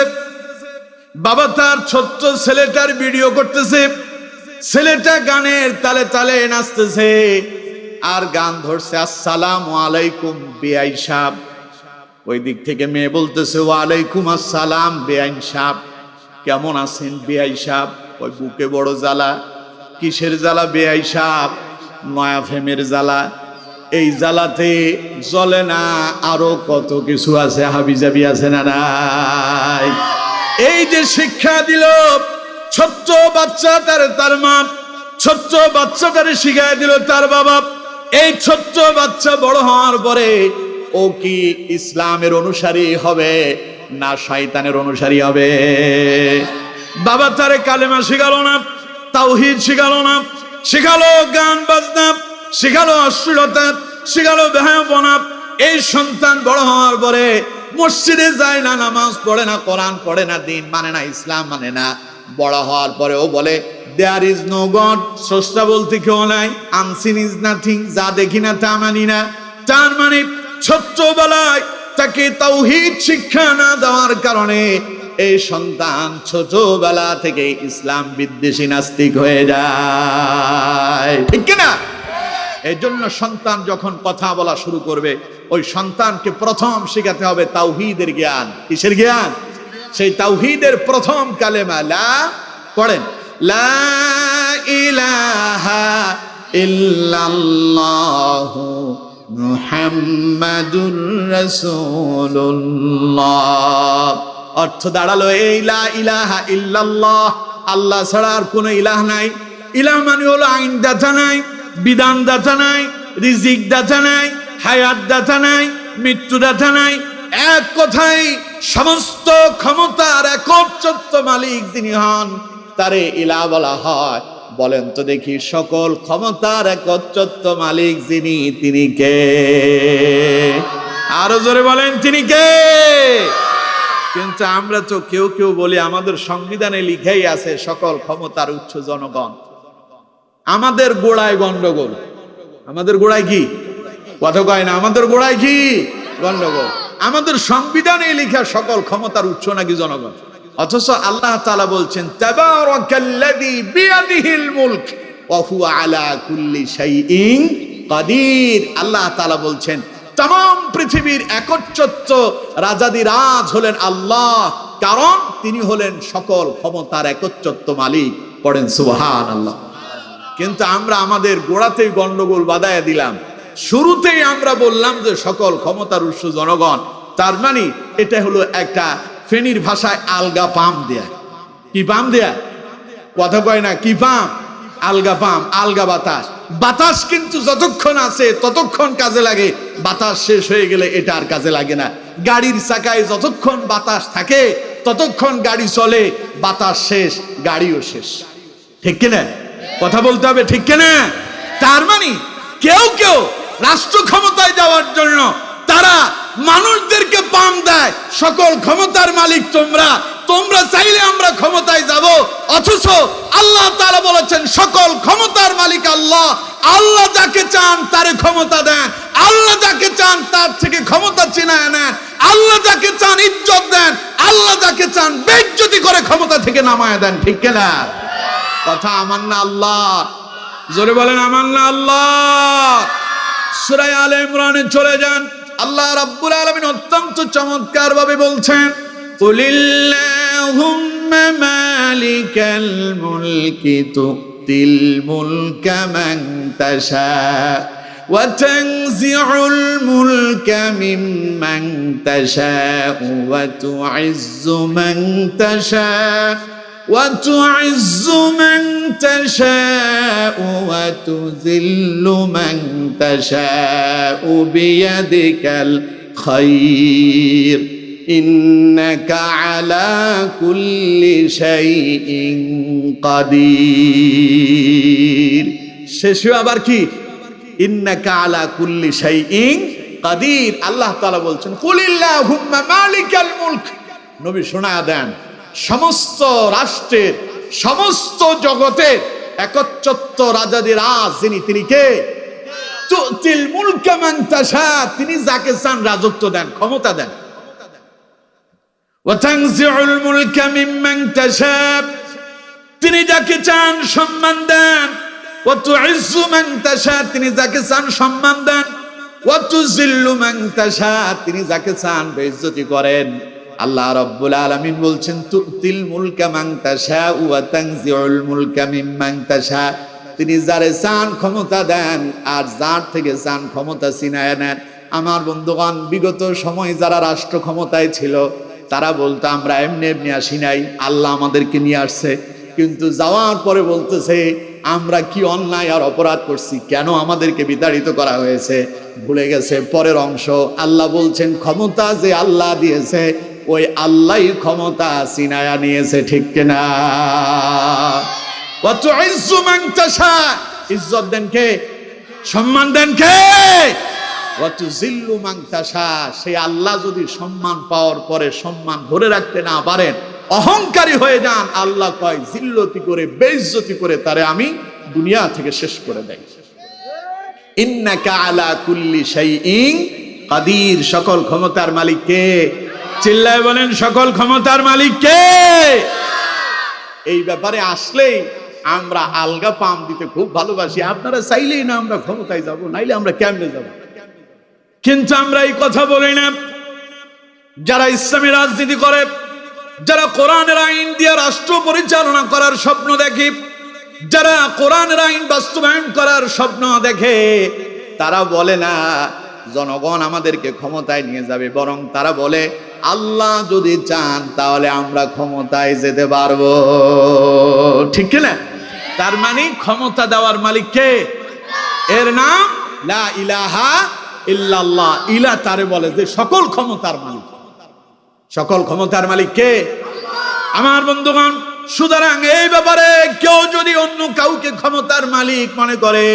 বাবা তার ছোট্ট ছেলেটার ভিডিও করতেছে, ছেলেটা গানের তালে তালে নাচতেছে আর গান ধরছে, আসসালামু আলাইকুম বেআই সাহেব। ওই দিক থেকে মেয়ে বলতেছে, ওয়ালাইকুম আসসালাম বেআইন সাহেব, কেমন আছেন বেআই সাহেব? ওই বুকে বড় জ্বালা। কিসের জ্বালা বেআই সাহেব? নয়া ফেমের জ্বালা। এই জ্বালাতে জ্বলে না, আরো কত কিছু আছে, হাবিজাবি আছে না নাই? এই যে শিক্ষা দিল ছোট্ট বাচ্চা, তার মা ছোট্ট বাচ্চাটারে শিখাই দিল তার বাবা। এই ছোট্ট বাচ্চা বড় হওয়ার পরে ও কি ইসলামের অনুসারী হবে না শয়তানের অনুসারী হবে? বাবা তারে কালেমা শিখালো না, তাওহীদ শিখালো না, শিখালো গান বাজনা, শিখালো অশ্লীলতা, শিখালো বেহায়াপনা। এই সন্তান বড় হওয়ার পরে মসজিদে যায় না, নামাজ পড়ে না, কোরআন পড়ে না, দিন মানে না, ইসলাম মানে না। বড় হওয়ার পরে ও বলে দেয়ার ইজ নো গড, স্রষ্টা বলতে কেউ নাই, আনসিন ইজ নাথিং, যা দেখি না তা মানি না। তার মানে ছোট্টবেলায় তাকে তাওহীদ শিক্ষা না দেওয়ার কারণে এই সন্তান ছোটবেলা থেকে ইসলাম বিদ্বেষী নাস্তিক হয়ে যায়, ঠিক কিনা? এই জন্য সন্তান যখন কথা বলা শুরু করবে, ওই সন্তানকে প্রথম শেখাতে হবে তাওহীদের জ্ঞান। কিসের জ্ঞান? সেই তাওহীদের প্রথম কালেমা লা, পড়েন লা ইলাহা ইল্লাল্লাহু মুহাম্মাদুর রাসূলুল্লাহ। অর্থ দাঁড়ালো এই লা ইলাহা ইল্লাল্লাহ, আল্লাহ ছাড়া আর কোনো ইলাহ নাই। ইলাহ মানে হলো আইন দাতা নাই, বিধান দাতা নাই, রিজিক দাতা নাই, হায়াত দাতা নাই, মৃত্যু দাতা নাই। এক কথায় সমস্ত ক্ষমতার একচ্ছত্র মালিক যিনি হন তারে ইলাহ বলা হয়। বলেন তো দেখি, সকল ক্ষমতার একচ্ছত্র মালিক যিনি, তিনি কে? আরো জোরে বলেন, তিনি কে? কিন্তু আমরা তো কেউ কেউ বলি আমাদের সংবিধানে লিখেই আছে সকল ক্ষমতার উৎস জনগণ। আমাদের গোড়ায় গন্ডগোল। আমাদের গোড়ায় কি কথা কয় না? আমাদের গোড়ায় কি গন্ডগোল? আমাদের সংবিধানে লেখা সকল ক্ষমতার উৎস নাকি জনগণ, অথচ আল্লাহ তাআলা বলছেন তাবারাকাল্লাযী বিয়াদিহিল মুলক ওয়া হুয়া আলা কুল্লি শাইইন কাদির। আল্লাহ তাআলা বলছেন तमाम পৃথিবীর একচ্ছত্র রাজাদিরাজ হলেন আল্লাহ, কারণ তিনি হলেন সকল ক্ষমতার একচ্ছত্র মালিক। পড়েন সুবহানাল্লাহ। কিন্তু আমরা আমাদের গোড়াতেই গন্ডগোল বাঁধাইয়া দিলাম। শুরুতেই আমরা বললাম যে সকল ক্ষমতার উৎস জনগণ, তার মানে এটা হলো একটা ফেনীর ভাষায় আলগা পাম দেয়া। কি পাম দেয়া? কথা কয় না, কি পাম? আলগা পাম, আলগা বাতাস। বাতাস কিন্তু যতক্ষণ আছে ততক্ষণ কাজে লাগে, বাতাস শেষ হয়ে গেলে এটা আর কাজে লাগে না। গাড়ির চাকায় যতক্ষণ বাতাস থাকে ততক্ষণ গাড়ি চলে, বাতাস শেষ গাড়িও শেষ। ঠিক কিনা? কথা বলতে হবে, ঠিক কিনা? তার মানে কেউ কেউ রাষ্ট্র ক্ষমতায় যাওয়ার জন্য তারা মানুষদেরকে পাম দেয়, সকল ক্ষমতার মালিক তোমরা, তোমরা চাইলে আমরা ক্ষমতায় যাব। অথচ আল্লাহ তাআলা বলেছেন সকল ক্ষমতার মালিক আল্লাহ। আল্লাহ যাকে চান তারে ক্ষমতা দেন, আল্লাহ যাকে চান তার থেকে ক্ষমতা ছিনায় নেন, আল্লাহ যাকে চান ইজ্জত দেন, আল্লাহ যাকে চান বেইজ্জতি করে ক্ষমতা থেকে নামায় দেন। ঠিক কিনা? কথা আমার না আল্লাহ? জোরে বলেন আমার না আল্লাহ? সূরা আলে ইমরানে চলে যান, আল্লাহ রাব্বুল আলামিন অত্যন্ত চমৎকার ভাবে বলছেন কুলিল্লাহুম্মা মালিকাল মুলকি তুতিল মুলকা মান তাশা ওয়া তানজিউল মুলকা মিম্মান তাশা ওয়া তুইজ্জু মান তাশা وتعز من تشاء وتذل من تشاء بيدك الخير إنك على كل شيء قدير। শেষে আবার কি? ইন্নাকা আলা কুল্লি শাইইন কাদির। আল্লাহ তাআলা বলছেন কুলিল্লাহুম্মা মালিকাল মুলক। নবী শোনায়া দেন সমস্ত রাষ্ট্রের, সমস্ত জগতের একচ্ছত্র রাজাদিরাজ যিনি, তিনি কে? তুতিল মুলকা মান তাশা, তিনি যাকে চান রাজত্ব দেন, ক্ষমতা দেন। ওয়া তানজিউল মুলকা মিম্মান তাশা, তিনি যাকে চান সম্মান দেন। ওয়া তুইজ্জু মান তাশা, তিনি যাকে চান সম্মান দেন। ওয়া তুযিল্লু মান তাশা, তিনি যাকে চান বেইজ্জতি করেন। আল্লাহ রাব্বুল আলামিন বলছেন তুতিল মুলকা মান তাশা ওয়া তানজিউল মুলকা মিম্মান তাশা, তিনি যারে চান ক্ষমতা দেন আর যার থেকে চান ক্ষমতা ছিনায় নেন। আমার বন্ধুগণ, বিগত সময় যারা রাষ্ট্র ক্ষমতায় ছিল তারা বলতো আমরা এমনি এমনি আসি নাই, আল্লাহ আমাদেরকে নিয়ে আসছে। কিন্তু যাওয়ার পরে বলতেছে আমরা কি অন্যায় আর অপরাধ করছি, কেন আমাদেরকে বিতাড়িত করা হয়েছে। ভুলে গেছে পরের অংশ। আল্লাহ বলছেন ক্ষমতা যে আল্লাহ দিয়েছে ওই আল্লাহই ক্ষমতা ছিনায়া নিয়েছে। ঠিক কিনা? ওয়া তুইজ্জু মান তাশা, ইজ্জত দেন কে? সম্মান দেন কে? ওয়া তুযিল্লু মান তাশা, সেই আল্লাহ যদি সম্মান পাওয়ার পরে সম্মান ধরে রাখতে না পারেন, অহংকারী হয়ে যান, আল্লাহ কয় জিল্লতি করে, বেইজ্জতি করে তারে আমি দুনিয়া থেকে শেষ করে দেই। ইন্নাকা আলা কুল্লি শাইইন কাদির। সকল ক্ষমতার মালিক কে? চিল্লায় বলেন সকল ক্ষমতার মালিক কে? এই ব্যাপারে আসলেই আমরা আলগা পাম দিতে খুব ভালোবাসি। আপনারা চাইলেই না আমরা ক্ষমতায় যাব, নাইলে আমরা কেমনে যাব? কিন্তু আমরা এই কথা বলি না। যারা ইসলামী রাজনীতি করে, যারা কোরআনের আইন দিয়ে রাষ্ট্র পরিচালনা করার স্বপ্ন দেখে, যারা কোরআনের আইন বাস্তবায়ন করার স্বপ্ন দেখে, তারা বলে না জনগণ আমাদেরকে ক্ষমতায় নিয়ে যাবে, বরং তারা বলে আল্লাহ যদি চান তাহলে আমরা ক্ষমতায় যেতে পারবো। ঠিক কিনা? তার মানে ক্ষমতা দেওয়ার মালিক কে? এর নাম লা ইলাহা ইল্লাল্লাহ। ইলা তারে বলে যে সকল ক্ষমতার মালিক। সকল ক্ষমতার মালিক কে? আমার বন্ধুগণ, সুতরাং এই ব্যাপারে কেউ যদি অন্য কাউকে ক্ষমতার মালিক মনে করে,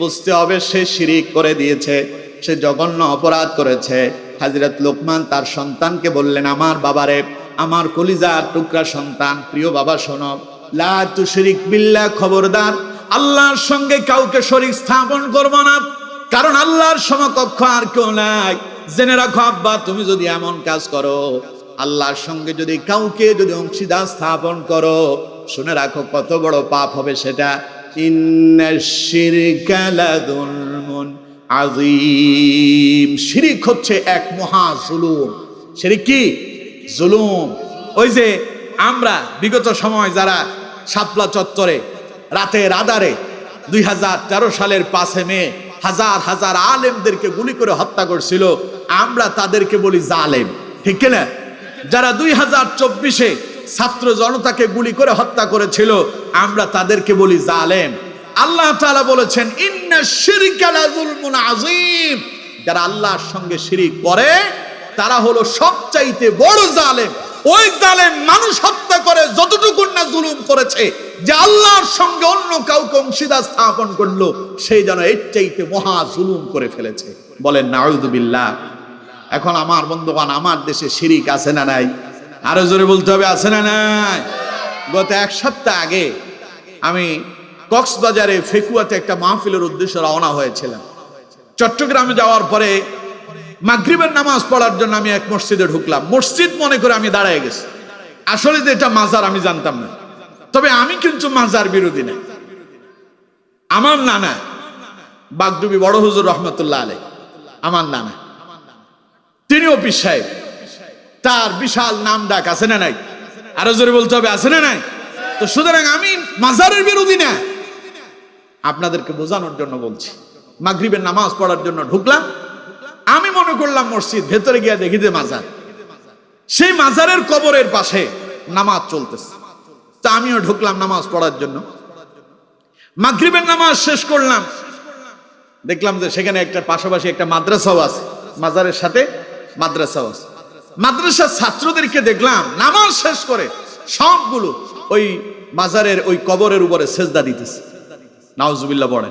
বুঝতে হবে সে শিরিক করে দিয়েছে, সে জঘন্য অপরাধ করেছে। হযরত লোকমান তার সন্তানকে বললেন, আমার বাবারে, আমার কলিজার টুকরা সন্তান, প্রিয় বাবা শোনো, লা তুশরিক বিল্লাহ, খবরদার আল্লাহর সঙ্গে কাউকে শরীক স্থাপন করব না, কারণ আল্লাহর সমকক্ষ আর কেউ নাই। জেনে রাখো আব্বা, তুমি যদি এমন কাজ করো, আল্লাহর সঙ্গে যদি কাউকে যদি অংশীদার স্থাপন করো, শুনে রাখো কত বড় পাপ হবে সেটা। ইন্নাশ শিরকা লাযুলমুন আযীম। শিরিক হচ্ছে এক মহা জুলুম। শিরিক কি? জুলুম। ওই যে আমরা বিগত সময় যারা শাপলা চত্বরে রাতের আধারে 2013 সালের 5 মে হাজার হাজার আলেমদেরকে গুলি করে হত্যা করছিল, আমরা তাদেরকে বলি জালেম। ঠিক কিনা? যারা 2024-এ ছাত্র জনতাকে গুলি করে হত্যা করেছিল, আমরা তাদেরকে বলি জালেম। আল্লাহ তাআলা বলেছেন ইন্নাশ শিরকা লাযুলমুন আযীম। যারা আল্লাহর সঙ্গে শিরিক করে তারা হলো সবচাইতে বড় জালেম। ওই জালেম মানুষ হত্যা করে যতটুকু না জুলুম করেছে, যে আল্লাহর সঙ্গে অন্য কাউকে অংশীদার স্থাপন করলো, সেই যেন এর চাইতে মহা জুলুম করে ফেলেছে। বলেন নাউযুবিল্লাহ। এখন আমার বন্ধুগণ, আমার দেশে শিরিক আছে না নাই? আরো জোরে বলতে হবে, আছে না নাই? গত 1 সপ্তাহ আগে আমি কক্সবাজারে ফেকুয়াতে একটা মাহফিলের উদ্দেশ্যে রওনা হয়েছিলাম। চট্টগ্রামে যাওয়ার পরে মাগরিবের নামাজ পড়ার জন্য আমি এক মসজিদে ঢুকলাম। মসজিদ মনে করে আমি দাঁড়ায় গেছি। আসলে যে এটা মাজার আমি জানতাম না। তবে আমি কিন্তু মাজার বিরোধী না। আমার নানা বাগডুবি বড় হুজুর রহমতুল্লাহ আলাইহি, আমার নানা, তিনিও পীর সাহেব। তার বিশাল নাম ডাক, আছে না নাই? আরো জোরে বলতে হবে, আছে না নাই? তো সুতরাং আমি মাজারের বিরোধী না, আপনাদেরকে বোঝানোর জন্য বলছি। মাগরিবের নামাজ পড়ার জন্য ঢুকলাম। আমি মনে করলাম মসজিদ, ভেতরে গিয়ে দেখি যে মাজার। সেই মাজারের কবরের পাশে নামাজ চলতেছে। তা আমিও ঢুকলাম নামাজ পড়ার জন্য। মাগরিবের নামাজ শেষ করলাম, দেখলাম যে সেখানে একটা পাশাপাশি একটা মাদ্রাসাও আছে, মাজারের সাথে মাদ্রাসাও আছে। মাদ্রাসার ছাত্রদেরকে দেখলাম নামাজ শেষ করে সবগুলো ওই মাজারের ওই কবরের উপরে সেজদা দিতেছে। নাউজুবিল্লাহ পড়ে।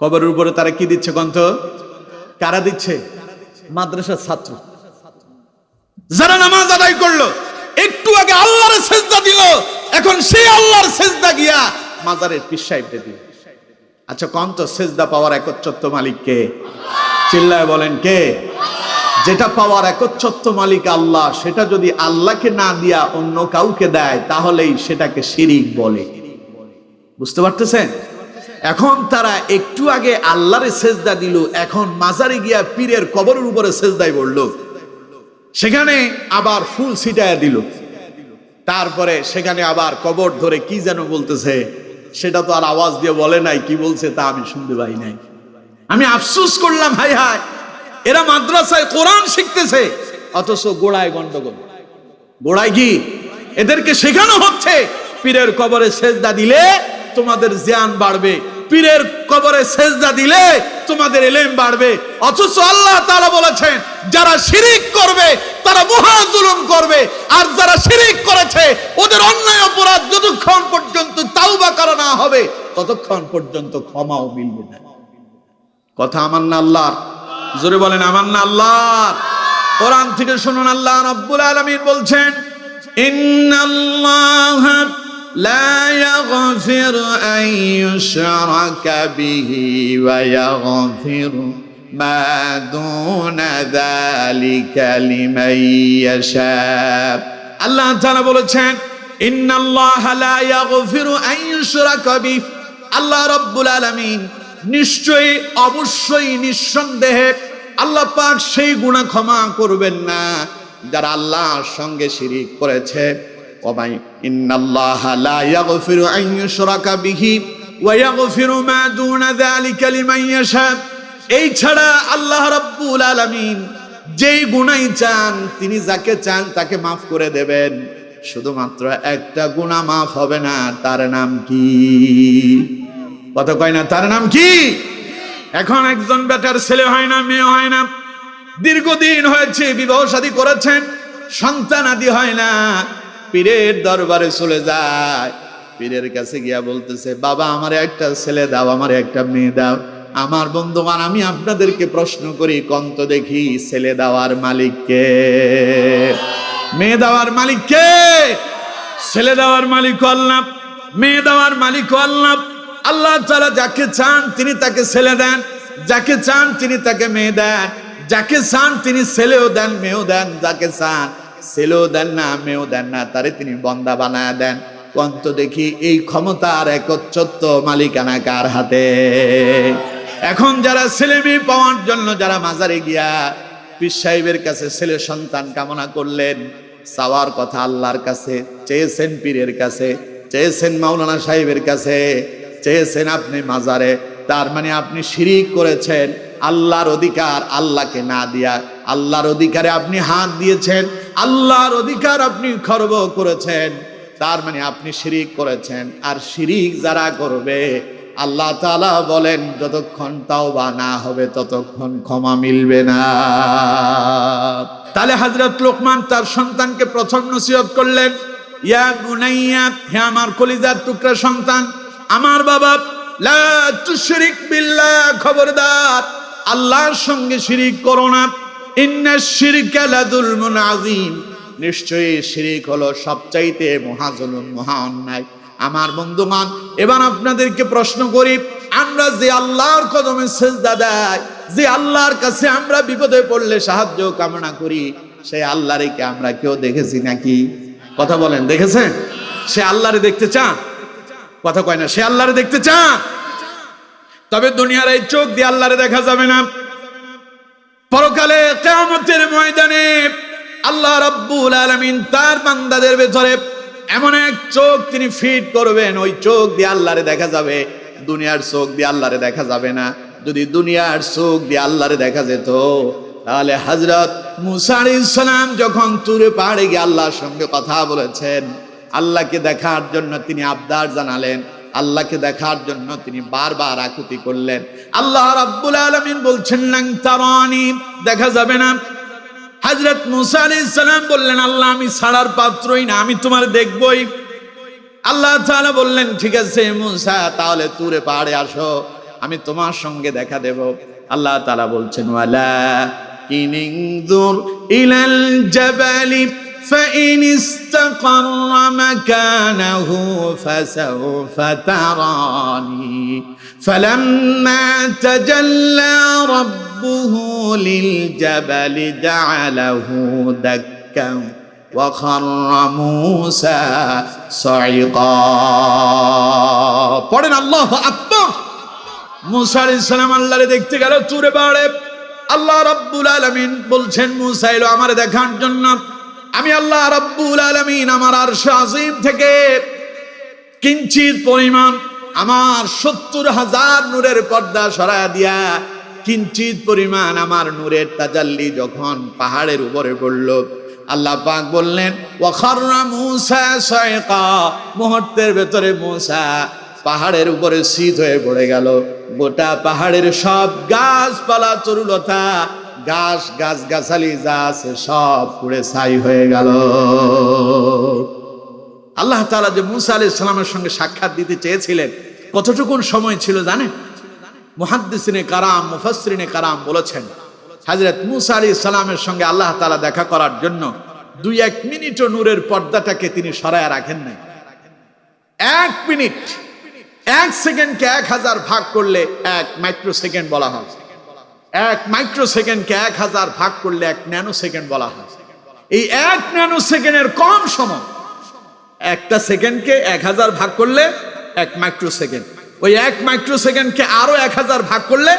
কবরের উপরে তারা কি দিচ্ছে গ্রন্থ? কারা দিচ্ছে? মাদ্রাসার ছাত্র। যারা নামাজ আদায় করলো, একটু আগে আল্লাহর সেজদা দিল, এখন সেই আল্লাহর সেজদা গিয়া মাজারের পীর সাহেবকে দিল। আচ্ছা কোন তো সেজদা পাওয়ার একচ্ছত্র মালিক কে? চিল্লায় বলেন কে? যেটা পাওয়ার একচ্ছত্র মালিক আল্লাহ, সেটা যদি আল্লাহকে না দিয়া অন্য কাউকে দেয়, তাহলেই সেটাকে শিরিক বলে। বুঝতে পারতেছেন? এখন তারা একটু আগে আল্লাহরে সেজদা দিল, এখন মাজারে গিয়া পীরের কবরের উপরে সেজদায় পড়লো, সেখানে আবার ফুল ছিটায়া দিল, তারপরে সেখানে আবার কবর ধরে কি যেন বলতেছে, সেটা তো আর আওয়াজ দিয়ে বলে নাই, কি বলছে তা আমি শুনতে পাই নাই। আমি আফসোস করলাম, হায় হায়, এরা মাদ্রাসায় কোরআন শিখতেছে, অথচ গোড়ায় গন্ডগোল। গোড়ায় কি? এদেরকে শেখানো হচ্ছে পীরের কবরে সেজদা দিলে তোমাদের জ্ঞান বাড়বে, পীরের কবরে সেজদা দিলে তোমাদের ইলম বাড়বে। অথচ আল্লাহ তাআলা বলেছেন যারা শিরিক করবে তারা মহা জুলুম করবে, আর যারা শিরিক করেছে ওদের অন্যায় অপরাধ যতক্ষণ পর্যন্ত তাওবা করা না হবে ততক্ষণ পর্যন্ত ক্ষমাও মিলবে না। কথা আমার না আল্লাহর? জোরে বলেন আমার না আল্লাহর? কোরআন থেকে শুনুন, আল্লাহ রাব্বুল আলামিন বলছেন ইন্নাল্লাহা لا يغفر أن يشرك به ويغفر ما دون ذلك لمن يشاء। আল্লাহ তাআলা বলেছেন ইন্নাল্লাহা লা ইয়াগফিরু আন ইউশরাকা বিহি। আল্লাহ রাব্বুল আলামিন নিশ্চয়ই, অবশ্যই, নিঃসন্দেহে আল্লাহ পাক সেই গুনাহ ক্ষমা করবেন না যারা আল্লাহর সঙ্গে শিরিক করেছে। ওমাই ইন্নাল্লাহা লা ইয়াগফিরু আন ইউশরাকা বিহি ওয়া ইয়াগফিরু মা দুনা যালিকা লিমান ইয়াশা। এই ছাড়া আল্লাহ রাব্বুল আলামিন যেই গুনাহ চান তিনি যাকে চান তাকে maaf করে দেবেন। শুধুমাত্র একটা গুনাহ maaf হবে না, তার নাম কি? কথা কয় না, তার নাম কি? এখন একজন বেটার ছেলে হয় না, মেয়ে হয় না, দীর্ঘদিন হয়েছে বিবাহ শাদী করেছেন, সন্তান আদি হয় না, পীরের দরবারে চলে যায়। পীরের কাছে গিয়া বলতেছে, বাবা আমার একটা ছেলে দাও, আমার একটা মেয়ে দাও। আমার বন্ধুগণ, আমি আপনাদেরকে প্রশ্ন করি, কোন তো দেখি ছেলে দেওয়ার মালিক কে? মেয়ে দেওয়ার মালিক কে? ছেলে দেওয়ার মালিক আল্লাহ, মেয়ে দেওয়ার মালিক আল্লাহ। আল্লাহ তাআলা যাকে চান তিনি তাকে ছেলে দেন, যাকে চান তিনি তাকে মেয়ে দেন, যাকে চান তিনি ছেলেও দেন মেয়েও দেন, যাকে চান ছেলেও দেন না মেয়েও দেন না, তারে তিনি বান্দা বানায় দেন। কোন দেখি এই ক্ষমতার একচ্ছত্ব মালিকানা কার হাতে? এখন যারা ছেলে মেয়ে পাওয়ার জন্য যারা মাজারে গিয়া পীর সাহেবের কাছে ছেলে সন্তান কামনা করলেন, চাওয়ার কথা আল্লাহর কাছে, চেয়েছেন পীরের কাছে, চেয়েছেন মাওলানা সাহেবের কাছে, চেয়েছেন আপনি মাজারে, তার মানে আপনি শিরিক করেছেন। আল্লাহর অধিকার আল্লাহকে না দিয়া আল্লাহর অধিকারে আপনি হাত দিয়েছেন, আল্লাহর অধিকার আপনি খর্ব করেছেন, তার মানে আপনি শিরিক করেছেন। আর শিরিক যারা করবে আল্লাহ তাআলা বলেন যতক্ষণ তাওবা না হবে ততক্ষণ ক্ষমা মিলবে না। তাহলে হযরত লোকমান তার সন্তানকে প্রথম নসিহত করলেন, ইয়া বুনাইয়া, হে আমার কলিজার টুকরা সন্তান, আমার বাবা, লা তুশরিক বিল্লাহ, খবরদার আল্লাহর সঙ্গে শিরিক করো না। ইন্নাশ শিরকা লাযুলমুন আযীম, নিশ্চয়ই শিরিক হলো সবচাইতে মহাজুলুম, মহা অন্যায়। আমার বন্ধুগণ, এবার আপনাদেরকে প্রশ্ন করি, আমরা যে আল্লাহর কদমে সিজদা দেই, যে আল্লাহর কাছে আমরা বিপদে পড়লে সাহায্য কামনা করি, সেই আল্লাহরে কি আমরা কেউ দেখেছি নাকি? কথা বলেন, দেখেছেন? সে আল্লাহরে দেখতে চান? কথা কয় না, সে আল্লাহরে দেখতে চান? তবে দুনিয়ার এই চোখ দিয়ে আল্লাহরে দেখা যাবে না। পরকালে কিয়ামতের ময়দানে আল্লাহ রাব্বুল আলামিন তার বান্দাদের ভেতরে এমন এক চোখ তিনি ফিট করবেন, ওই চোখ দিয়ে আল্লাহরে দেখা যাবে। দুনিয়ার চোখ দিয়ে আল্লাহরে দেখা যাবে না। যদি দুনিয়ার চোখ দিয়ে আল্লাহরে দেখা যেত, তাহলে হযরত মুসা আলাইহিস সালাম যখন তুরে পাহাড়ে গিয়ে আল্লাহর সঙ্গে কথা বলেছেন, আল্লাহকে দেখার জন্য তিনি আবদার জানালেন, আল্লাহকে দেখার জন্য তিনি বারবার আকুতি করলেন। আল্লাহ রাব্বুল আলামিন বলছেন, লান তারানি, দেখা যাবে না। হযরত মুসা আলাইহিস সালাম বললেন, আল্লাহ আমি ছাড়ার পাত্রই না, আমি তোমার দেখবই। আল্লাহ তাআলা বললেন, ঠিক আছে মুসা, তাহলে তুরে পাহাড়ে আসো, আমি তোমার সঙ্গে দেখা দেব। আল্লাহ তাআলা বলছেন, ওয়ালা কিনিনজুর ইলাল জাবালি فإن استقر مكانه فسوف تراني فلما تجلى ربه للجبل جعله دكا وخر موسى صعقا পড়েন আল্লাহু আকবার। মুসা আলাইহিস সালাম আল্লাহরে দেখতে গেল তুরে পাহাড়ে। আল্লাহ রাব্বুল আলামিন বলছেন, মুসা এলো আমারে দেখার জন্য। আমি আল্লাহ রাব্বুল আলামিন আমার আরশ আজিম থেকে কিঞ্চিত পরিমাণ আমার ৭০,০০০ নূরের পর্দা সরায়া দিয়া কিঞ্চিত পরিমাণ আমার নূরের তাজাল্লি যখন পাহাড়ের উপরে পড়ল, আল্লাহ পাক বললেন, ওয়া খাররা মূসা সাইকা, মুহূর্তের ভেতরে মূসা পাহাড়ের উপরে শীত হয়ে পড়ে গেল। গোটা পাহাড়ের সব গাছপালা, তরুলতা, গাছ গাছালি যা আছে সব পুড়ে ছাই হয়ে গেল। আল্লাহ তাআলা যে মুসা আলাইহিস সালামের সঙ্গে সাক্ষাৎ দিতে চেয়েছিলেন, কতটুকুন সময় ছিল জানেন? মুহাদ্দিসিনে কারাম, মুফাসসিরিনে কারাম বলেছেন, হযরত মুসা আলাইহিস সালামের সঙ্গে আল্লাহ তাআলা দেখা করার জন্য 2-1 মিনিটও নূরের পর্দাটাকে তিনি সরায়া রাখেন নাই। 1 মিনিট, 1 সেকেন্ডকে 1000 ভাগ করলে 1 মাইক্রোসেকেন্ড বলা হয়। 1 মাইক্রোসেকেন্ডকে 1000 ভাগ করলে 1 ন্যানো সেকেন্ড বলা হয়। এই 1 ন্যানো সেকেন্ডের কম সময়, একটা সেকেন্ডকে 1000 ভাগ করলে 1 মাইক্রোসেকেন্ড, ওই 1 মাইক্রোসেকেন্ডকে আরো 1000 ভাগ করলে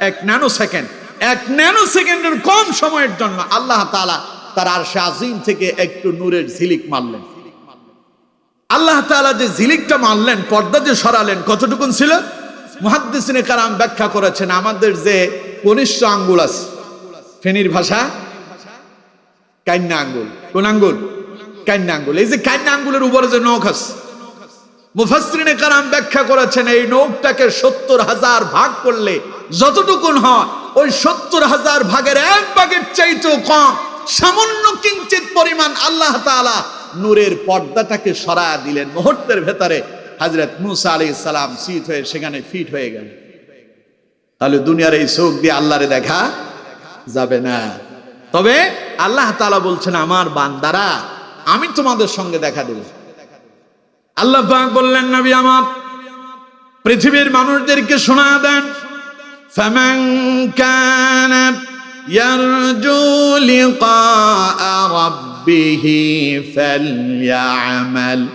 1 ন্যানো সেকেন্ড। 1 ন্যানো সেকেন্ডের কম সময়ের জন্য আল্লাহ তাআলা তার আরশে আজিম থেকে একটু নূরের ঝিলিক মারলেন। আল্লাহ তাআলা যে ঝিলিকটা মারলেন, পর্দা যে সরালেন, কতটুকুন ছিল? মুহাদ্দিসিনে কারাম ব্যাখ্যা করেছেন, আমাদের যে কনিষ্ঠ আঙ্গুল আছে, ফেনীর ভাষা কান্না আঙ্গুল, কোন আঙ্গুল? কান্না আঙ্গুল। এই যে কান্না আঙ্গুলের উপরে যে নখ আছে, মুফাসসিরিনে কারাম ব্যাখ্যা করেছেন এই নখটাকে ৭০,০০০ ভাগ করলে যতটুকুন হয়, ওই ৭০,০০০ ভাগের ১ ভাগের চাইতেও কম, সামান্য কিঞ্চিত পরিমাণ আল্লাহ তাআলা নূরের পর্দাটাকে সরায়া দিলেন। মুহূর্তের ভেতরে হযরত মূসা আলাইহিস সালাম সিট হয়ে সেখানে ফিট হয়ে গেল। তাহলে দুনিয়ার এই চোখ দিয়ে আল্লাহরে দেখা যাবে না। তবে আল্লাহ তাআলা বলছেন, আমার বান্দারা, আমি তোমাদের সঙ্গে দেখা দেব। আল্লাহ পাক বললেন, নবী আমার পৃথিবীর মানুষদেরকে শোনা দেন, ফামান কানা ইয়ারজু লিকা রাব্বিহি ফালইআমাল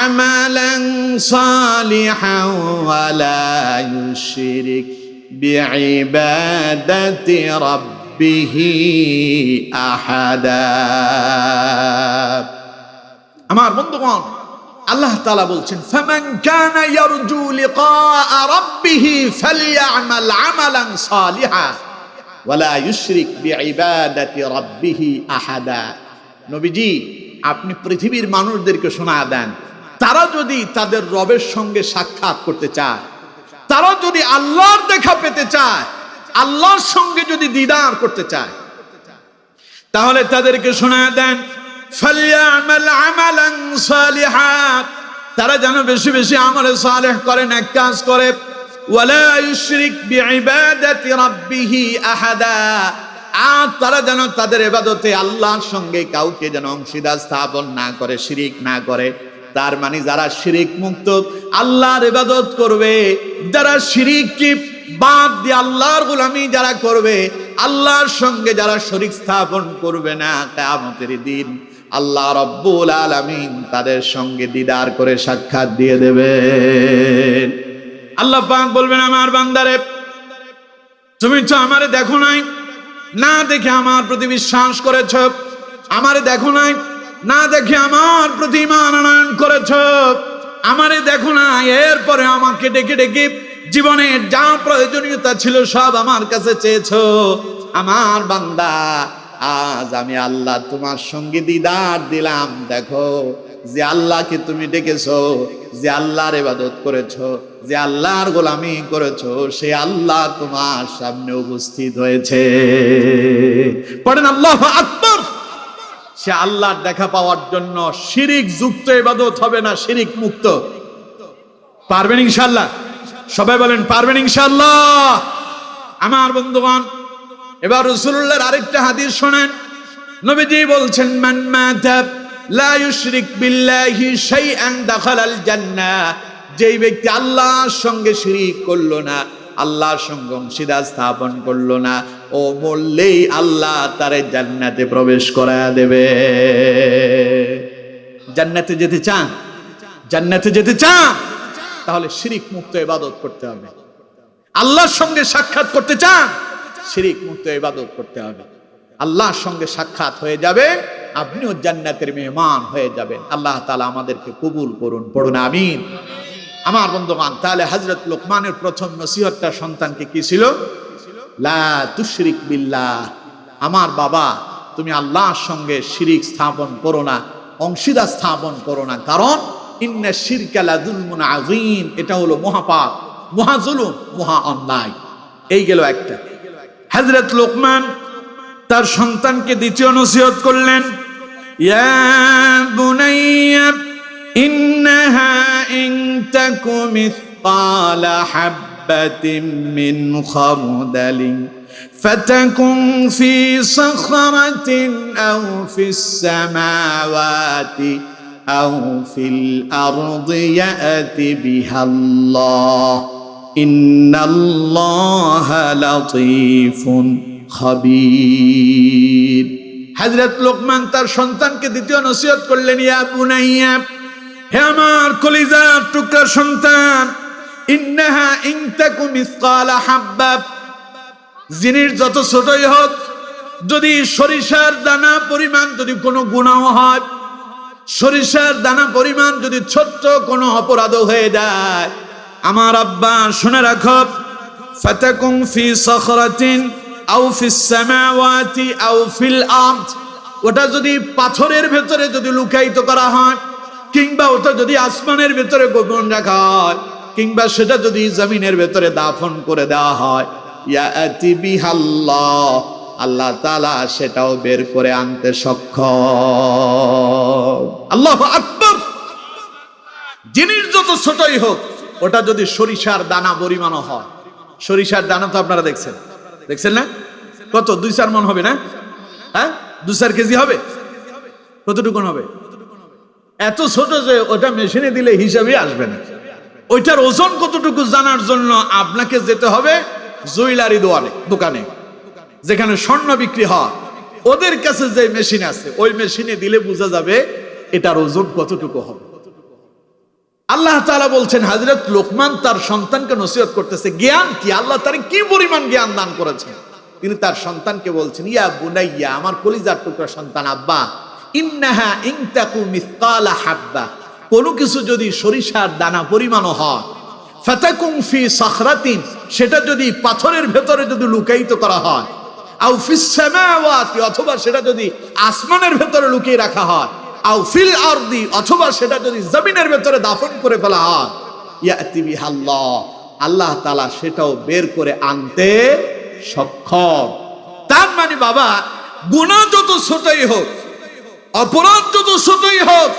আমালান সালিহান ওয়া লা ইউশরিক বিইবাদাতি রাব্বিহি আহাদা। আমার বন্ধুগণ, আল্লাহ তাআলা বলছেন, ফামান কানা ইয়ারজু লিকা রাব্বিহি ফালইআমাল আমালান সালিহান ওয়া লা ইউশরিক বিইবাদাতি রাব্বিহি আহাদা। নবীজি, আপনি পৃথিবীর মানুষদেরকে শোনা দেন, তারা যদি তাদের রবের সঙ্গে সাক্ষাৎ করতে চায়, তারা যদি আল্লাহর দেখা পেতে চায়, আল্লাহর সঙ্গে যদি দিদার করতে চায়, তাহলে তাদেরকে শোনা দেন, ফালইআমাল আমালান সালিহান, তারা যেন বেশি বেশি আমলে সালেহ করে, নেক কাজ করে, ওয়ালা ইউশরিক বিইবাদাতি রাব্বিহি আহাদা, আর তারা যেন তাদের ইবাদতে আল্লাহর সঙ্গে কাউকে যেন অংশীদার স্থাপন না করে, শিরিক না করে। তার মানে যারা শিরিক মুক্ত আল্লাহর ইবাদত করবে, যারা শিরিককে বাদ দিয়ে আল্লাহর গোলামি যারা করবে, আল্লাহর সঙ্গে যারা শরীক স্থাপন করবে না, কিয়ামতের দিন আল্লাহ রাব্বুল আলামিন তাদের সঙ্গে দিদার করে সাক্ষাৎ দিয়ে দেবেন। আল্লাহ পাক বলবেন, আমার বান্দারে, তুমি তো আমারে দেখো নাই, না দেখে আমার প্রতি বিশ্বাস করেছ, আমারে দেখো নাই, না দেখে আমার প্রতি ঈমান আনয়ন করেছ, আমারে দেখো না, এরপরে আমাকে ডেকে ডেকে জীবনের যা প্রয়োজনীয়তা ছিল সব আমার কাছে চেয়েছো। আমার বান্দা, আজ আমি আল্লাহ তোমার সঙ্গে দিদার দিলাম। দেখো, যে আল্লাহকে তুমি ডেকেছো, যে আল্লাহর ইবাদত করেছো, যে আল্লাহর গোলামি করেছো, সে আল্লাহ তোমার সামনে উপস্থিত হয়েছে। পড়েন আল্লাহু আকবার। সে আল্লাহর দেখা পাওয়ার জন্য শিরিক যুক্ত ইবাদত হবে না, শিরিক মুক্ত। পারবেন ইনশাআল্লাহ? সবাই বলেন পারবেন ইনশাআল্লাহ। আমার বন্ধুগণ, এবার রাসূলুল্লাহর আরেকটা হাদিস শোনেন। নবীজি বলছেন, মান মাতা লা ইউশরিক বিল্লাহি শাইআন দাখালাল জান্নাহ, যেই ব্যক্তি আল্লাহর সঙ্গে শিরিক করলো না, আল্লাহর সঙ্গে অংশীদার স্থাপন করলো না, ও মরলেই আল্লাহ তারে জান্নাতে প্রবেশ করায়া দেবে। জান্নাতে যেতে চান? জান্নাতে যেতে চান? তাহলে শিরিক মুক্ত ইবাদত করতে হবে। আল্লাহর সঙ্গে সাক্ষাৎ করতে চান? শিরিক মুক্ত ইবাদত করতে হবে। আল্লাহর সঙ্গে সাক্ষাৎ হয়ে যাবে, আপনিও জান্নাতের মেহমান হয়ে যাবেন। আল্লাহ তাআলা আমাদেরকে কবুল করুন, পড়ুন আমিন। আমার বন্ধুগণ, তাহলে হযরত লোকমানের প্রথম নসিহতটা সন্তানকে কি ছিল? লা তুশরিক বিল্লাহ, আমার বাবা তুমি আল্লাহর সঙ্গে শিরিক স্থাপন করো না, অংশীদার স্থাপন করো না, কারণ ইন্না শিরকা লাযুলমুন আযীম, এটা হলো মহাপাপ, মহাজুলুম, মহা অন্যায়। এই গেল একটা। হযরত লোকমান তার সন্তানকে দ্বিতীয় নসিহত করলেন, ইয়া বুনাইয়া ইন্নাহা ইন তাকু মিসকালা হাববাতিন মিন খারদালিন ফাতাকুন ফি সাখরাতিন আও ফিস সামাওয়াতি আও ফিল আরদি ইয়াতি বিহাল্লাহ ইন্নাল্লাহা লাতীফুন খাবীর। হযরত লোকমান তার সন্তানকে দ্বিতীয় নসিহত করলেন, ইয়া বুনাইয়া, হে আমার কলিজার টুকরা সন্তান, ইন্নাহা ইন তাকু মিসকালা হাব্বা, জিনিস যত ছোটই হোক, যদি সরিষার দানা পরিমাণ যদি কোনো গুনাহ হয়, সরিষার দানা পরিমাণ যদি ছোট্ট কোনো অপরাধ হয়ে যায়, আমার আব্বা শুনে রাখো, ফাতাকুম ফি সখরাতিন আও ফিস সামাওয়াতি আও ফিল আরদ, ওটা যদি পাথরের ভেতরে যদি লুকায়িত করা হয়, কিংবা ওটা যদি আসমানের ভেতরে গোপন রাখা হয়, কিংবা সেটা যদি জমিনের ভেতরে দাফন করে দেওয়া হয়, ইয়াতি বিহাল্লাহ, আল্লাহ তাআলা সেটাও বের করে আনতে সক্ষম। আল্লাহু আকবার। জিনিস যত ছোটই হোক, ওটা যদি সরিষার দানা পরিমাণও হয়, সরিষার দানা তো আপনারা দেখছেন না, কত 2-4 মণ হবে না? হ্যাঁ, 2-4 কেজি হবে। কতটুকু হবে? এত ছোট যে ওটা মেশিনে দিলে হিসাবই আসবে না। ওইটার ওজন কতটুকু জানার জন্য আপনাকে যেতে হবে জুয়েলারি দোকানে, যেখানে স্বর্ণ বিক্রি হয়, ওদের কাছে যে মেশিন আছে, ওই মেশিনে দিলে বোঝা যাবে এটার ওজন কতটুকু হবে। আল্লাহ তাআলা বলছেন, হযরত লোকমান তার সন্তানকে নসিহত করতেছে, জ্ঞান কি, আল্লাহ তার কি পরিমাণ জ্ঞান দান করেছেন। তিনি তার সন্তানকে বলছেন, ইয়া বুনাইয়া, আমার কলিজার টুকরা সন্তান, আব্বা, ইন্নাহা ইনতাকু মিসকালা হাব্বা, কোনো কিছু যদি সরিষার দানা পরিমাণও হয়, ফাতাকুম ফি সখরাতিন, সেটা যদি পাথরের ভেতরে যদি লুকায়িত করা হয়, আও ফিস সামাওয়াতি, অথবা সেটা যদি আসমানের ভেতরে লুকিয়ে রাখা হয়, আও ফিল আরদি, অথবা সেটা যদি জমিনের ভেতরে দাফন করে ফেলা হয়, ইয়াতি বিহাল্লাহ, আল্লাহ তাআলা সেটাও বের করে আনতে সক্ষম। তার মানে বাবা, গুনাহ যত ছোটই হোক, অপরাধ যত ছোটই হোক,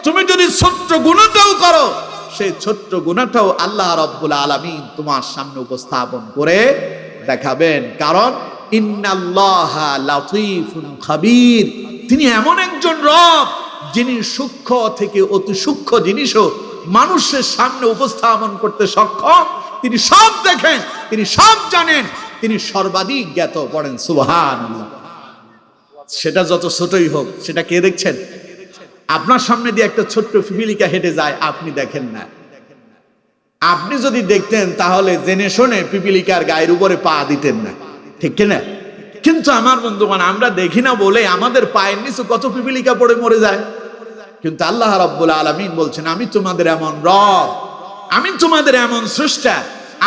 তুমি যদি ছোট্ট গুনাহটাও করো, সেই ছোট্ট গুনাহটাও আল্লাহ রাব্বুল আলামিন তোমার সামনে উপস্থাপন করে দেখাবেন। কারণ ইন্নাল্লাহা লাতীফুন খাবীর, তিনি এমন একজন রব যিনি সূক্ষ্ম থেকে অতি সূক্ষ্ম জিনিসও মানুষের সামনে উপস্থাপন করতে সক্ষম। তিনি সব দেখেন, তিনি সব জানেন, তিনি সর্বাধিক জ্ঞাত। পড়েন সুবহানাল্লাহ। সেটা যত ছোটই হোক, সেটা কে দেখছেন? আপনার সামনে দিয়ে একটা ছোট্ট পিপিলিকা হেঁটে যায়, আপনি দেখেন না। আপনি যদি দেখতেন তাহলে জেনে শুনে পিপিলিকার গায়ের উপরে পা দিতেন না, ঠিক কিনা? কিন্তু আমার বন্ধুগণ, আমরা দেখি না বলে আমাদের পায়ের নিচে কত পিপিলিকা পড়ে মরে যায়। কিন্তু আল্লাহ রাব্বুল আলামিন বলছেন, আমি তোমাদের এমন রব, আমি তোমাদের এমন স্রষ্টা,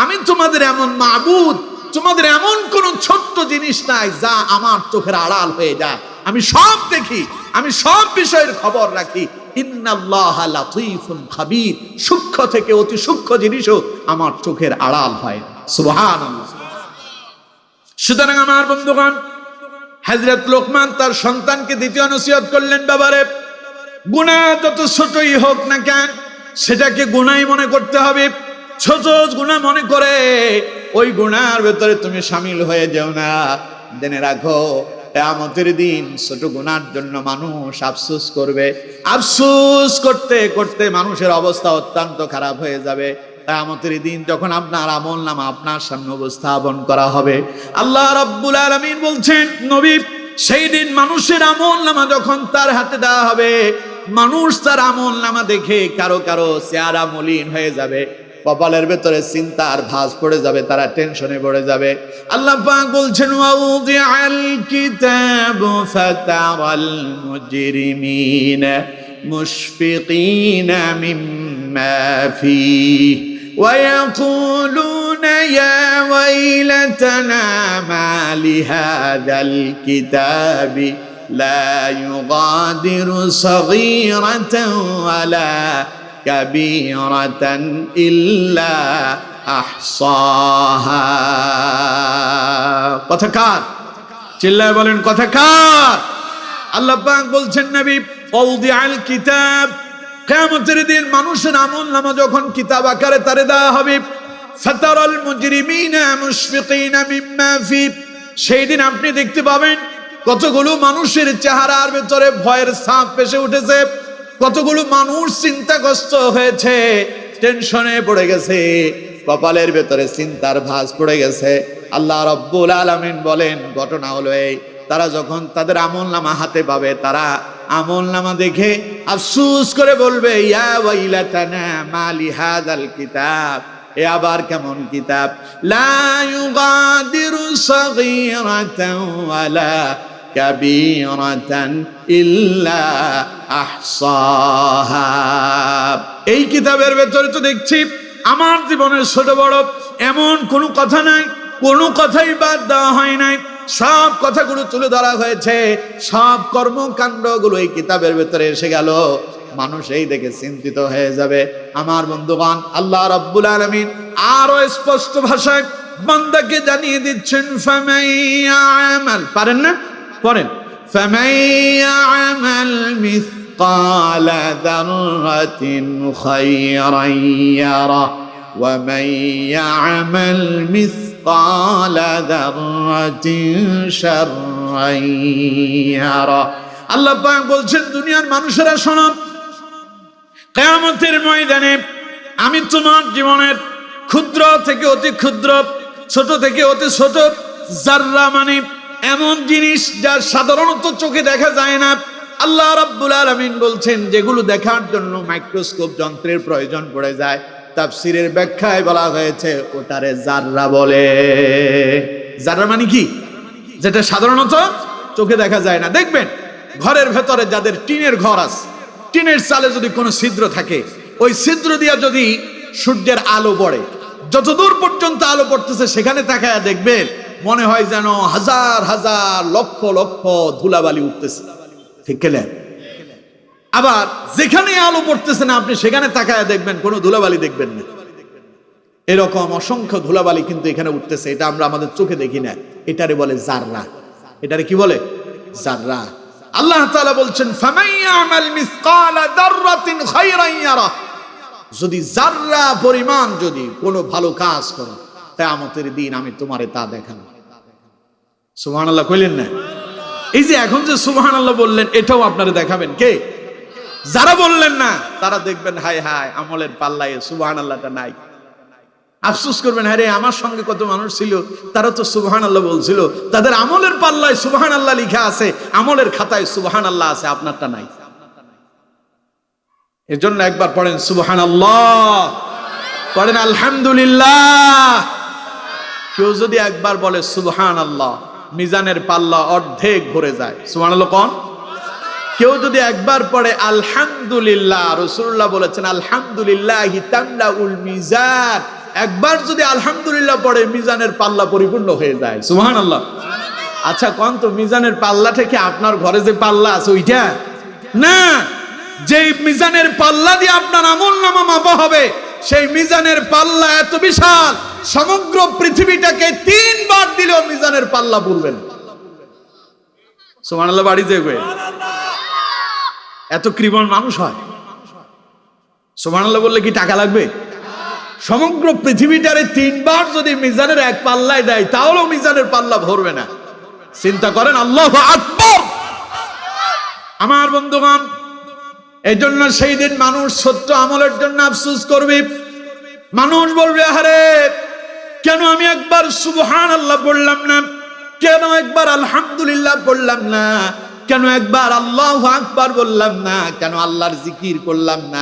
আমি তোমাদের এমন মাবুদ, তোমাদের এমন কোন ছোট্ট জিনিস নাই যা আমার চোখের আড়াল হয়ে যায়। আমি সব দেখি, আমি সব বিষয়ের খবর রাখি। ইন্নাল্লাহা লাতীফুন খাবীর, সূক্ষ্ম থেকে অতি সূক্ষ্ম জিনিসও আমার চোখের আড়াল হয়। সুবহানাল্লাহ। সুতরাং আমার বন্ধুগণ, হযরত লোকমান তার সন্তানকে দ্বিতীয় নসিহত করলেন, বাবারে, গুনাহ যত ছোটই হোক না কেন, সেটাকে গুনাহই মনে করতে হবে। ছোট গুনাহ মনে করে ওই গুনার ভেতরে তুমি শামিল হয়ে যেও না। জেনে রাখো, কিয়ামতের দিন ছোট গুনার জন্য মানুষ আফসোস করবে। আফসোস করতে করতে মানুষের অবস্থা অত্যন্ত খারাপ হয়ে যাবে। কিয়ামতের দিন যখন আপনার আমলনামা আপনার সামনে উপস্থাপন করা হবে, আল্লাহ রাব্বুল আলামিন বলছেন, নবী, সেই দিন মানুষের আমলনামা যখন তার হাতে দেওয়া হবে, মানুষ তার আমলনামা দেখে কারো কারো চেহারা মলিন হয়ে যাবে, কপালের ভেতরে চিন্তার ভাঁজ পড়ে যাবে, তারা টেনশনে পড়ে যাবে। আল্লাহ পাক বলছেন, ওয়াউদিআল কিতাবু ফাতারাল মুজরিমিনা মুশফিকিনা মিম্মা ফীহি ويقولون يا ويلتنا ما لهذا الكتاب لا يغادر صغيرة ولا كبيرة إلا أحصاها। কথাকার চিল্লায় বলেন, কথাকার। আল্লাহ পাক বলছেন, নবী, ওয়াউদিআল কিতাব, কিয়ামতের দিন মানুষের আমলনামা যখন কিতাব আকারে তারে দেওয়া হবে, ফাতারাল মুজরিমিনা মুশফিকিনা মিম্মা ফী, সেই দিন আপনি দেখতে পাবেন কতগুলো মানুষের চেহারার ভেতরে ভয়ের ছাপ ভেসে উঠেছে, কতগুলো মানুষ চিন্তাগ্রস্ত হয়েছে, টেনশনে পড়ে গেছে, কপালের ভেতরে চিন্তার ভাঁজ পড়ে গেছে। আল্লাহ রাব্বুল আলামিন বলেন, ঘটনা হলো এই, তারা যখন তাদের আমলনামা হাতে পাবে, তারা আমলনামা দেখে আফসোস করে বলবে, ইয়া ওয়াইলাতানা মা লিহাযাল কিতাব, এ আবার কেমন কিতাব, লা ইউগাদিরু সাগীরাতান ওয়ালা কাবীরাতান ইল্লা আহসাহা। এই কিতাবের ভেতরে তো দেখছি আমার জীবনের ছোট বড় এমন কোনো কথা নাই, কোনো কথাই বাদ দেওয়া হয় নাই, সব কথাগুলো তুলে ধরা হয়েছে, সব কর্মকাণ্ডগুলো এই কিতাবের ভেতরে এসে গেল। মানুষ এই দেখে চিন্তিত হয়ে যাবে। আমার বন্ধুগণ, আল্লাহ রাব্বুল আলামিন আরো স্পষ্ট ভাষায় বান্দাকে জানিয়ে দিচ্ছেন, ফামাইয়ামাল, পারেন না? পড়েন, ফামাইয়ামাল মিসকালা যাররাতিন খায়রান ইয়ারা ওয়া মাইয়ামাল মিসকালা যাররাতিন শাররান ইয়ারা। আল্লাহ পাক বলছেন, দুনিয়ার মানুষেরা শোনো, কিয়ামতের ময়দানে আমি তোমার জীবনের ক্ষুদ্র থেকে অতি ক্ষুদ্র, ছোট থেকে অতি ছোট জাররা মানে এমন জিনিস যা সাধারণত চোখে দেখা যায় না, আল্লাহ রাব্বুল আলামিন বলছেন যেগুলো দেখার জন্য মাইক্রোস্কোপ যন্ত্রের প্রয়োজন পড়ে যায়, তাফসীরের ব্যাখ্যায় বলা হয়েছে ওটারে জাররা বলে। জাররা মানে কি? যেটা সাধারণত চোখে দেখা যায় না। দেখবেন ঘরের ভেতরে যাদের টিনের ঘর আছে, টিনের চালে যদি কোনো ছিদ্র থাকে, ওই ছিদ্র দিয়ে যদি সূর্যের আলো পড়ে, যতদূর পর্যন্ত আলো পড়তেছে সেখানে তাকায়া দেখবেন মনে হয় যেন হাজার হাজার লক্ষ লক্ষ ধুলাবালি উঠতেছে, ঠিক কেলেন? আবার যেখানে আলো পড়তেছে না আপনি সেখানে তাকায়া দেখবেন কোনো ধুলাবালি দেখবেন না। এরকম অসংখ্য ধুলাবালি কিন্তু এখানে উঠতেছে, এটা আমরা আমাদের চোখে দেখি না, এটারে বলে জাররা। এটারে কি বলে? জাররা। আল্লাহ তাআলা বলছেন, ফামাইয়ামাল মিসকালা যাররাতিন খায়রান ইয়ারা, যদি জাররা পরিমাণ যদি কোনো ভালো কাজ করো, কিয়ামতের দিন আমি তোমারে তা দেখাবো। সুবহানাল্লাহ কইলেন না? এই যে এখন যে সুবহানাল্লাহ বললেন, এটাও আপনারা দেখাবেন কে? যারা বললেন না তারা দেখবেন হায় হায় আমলের পাল্লায় সুবহানাল্লাহটা নাই। আফসোস করবেন, হ্যাঁ রে, আমার সঙ্গে কত মানুষ ছিল তারা তো সুবহানাল্লাহ বলছিল, তাদের আমলের পাল্লায় সুবহানাল্লাহ লেখা আছে, আমলের খাতায় সুবহানাল্লাহ আছে, আপনারটা নাই। এজন্য একবার পড়েন সুবহানাল্লাহ, পড়েন আলহামদুলিল্লাহ। কেউ যদি একবার বলে সুবহানাল্লাহ, মিজানের পাল্লা অর্ধেক ভরে যায়। সুবহানাল্লাহ কোন? কেউ যদি একবার পড়ে আলহামদুলিল্লাহ, রাসূলুল্লাহ বলেছেন আলহামদুলিল্লাহি তামলাউল মিজান, একবার যদি আলহামদুলিল্লাহ পড়ে মিজানের পাল্লা পরিপূর্ণ হয়ে যায়। সুবহানাল্লাহ। আচ্ছা কোন তো, মিজানের পাল্লাটা কি আপনার ঘরে যে পাল্লা আছে ওইটা না? যে মিজানের পাল্লা দিয়ে আপনার আমলনামা মাপা হবে, সেই মিজানের পাল্লা এত বিশাল, সমগ্র পৃথিবীটাকে 3 বার দিলেও মিজানের পাল্লা পড়বেন। সুবহানাল্লাহ বাড়ি যাবে, এত কৃপণ মানুষ হয়। সুবহানাল্লাহ বললে কি টাকা লাগবে? সমগ্র পৃথিবীটারে 3 বার যদি মিজানের এক পাল্লায় দেয় তাহলেও মিজানের পাল্লা ভরবে না। চিন্তা করেন, আল্লাহু আকবার। আমার বন্ধুগণ, এই জন্য সেই দিন মানুষ সত্য আমলের জন্য আফসোস করবে। মানুষ বলবে, আরে কেন আমি একবার সুবহানাল্লাহ বললাম না, কেন একবার আলহামদুলিল্লাহ বললাম না, কেন একবার আল্লাহু আকবার বললাম না, কেন আল্লাহর জিকির করলাম না?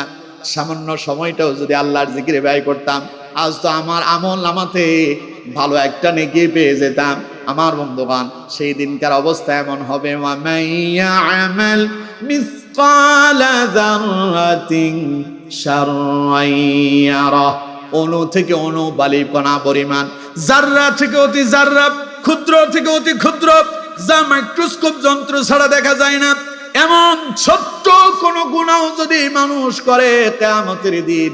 সামান্য সময়টাও যদি আল্লাহর জিকিরে ব্যয় করতাম, আজ তো আমার আমল নামাতে ভালো একটা নেকি পেয়ে যেতাম। আমার বন্ধুগণ, সেই দিনকার অবস্থা এমন হবে, ওয়া মাইয়ামাল মিসকালা যাররাতিন শাররান ইয়ারা, অণু থেকে অণু বালিকণা পরিমাণ, জাররা থেকে অতি জাররা, ক্ষুদ্র থেকে অতি ক্ষুদ্র, যা মাইক্রোস্কোপ যন্ত্র ছাড়া দেখা যায় না, এমন ছোট্ট কোন গুনাহ যদি মানুষ করে, কিয়ামতের দিন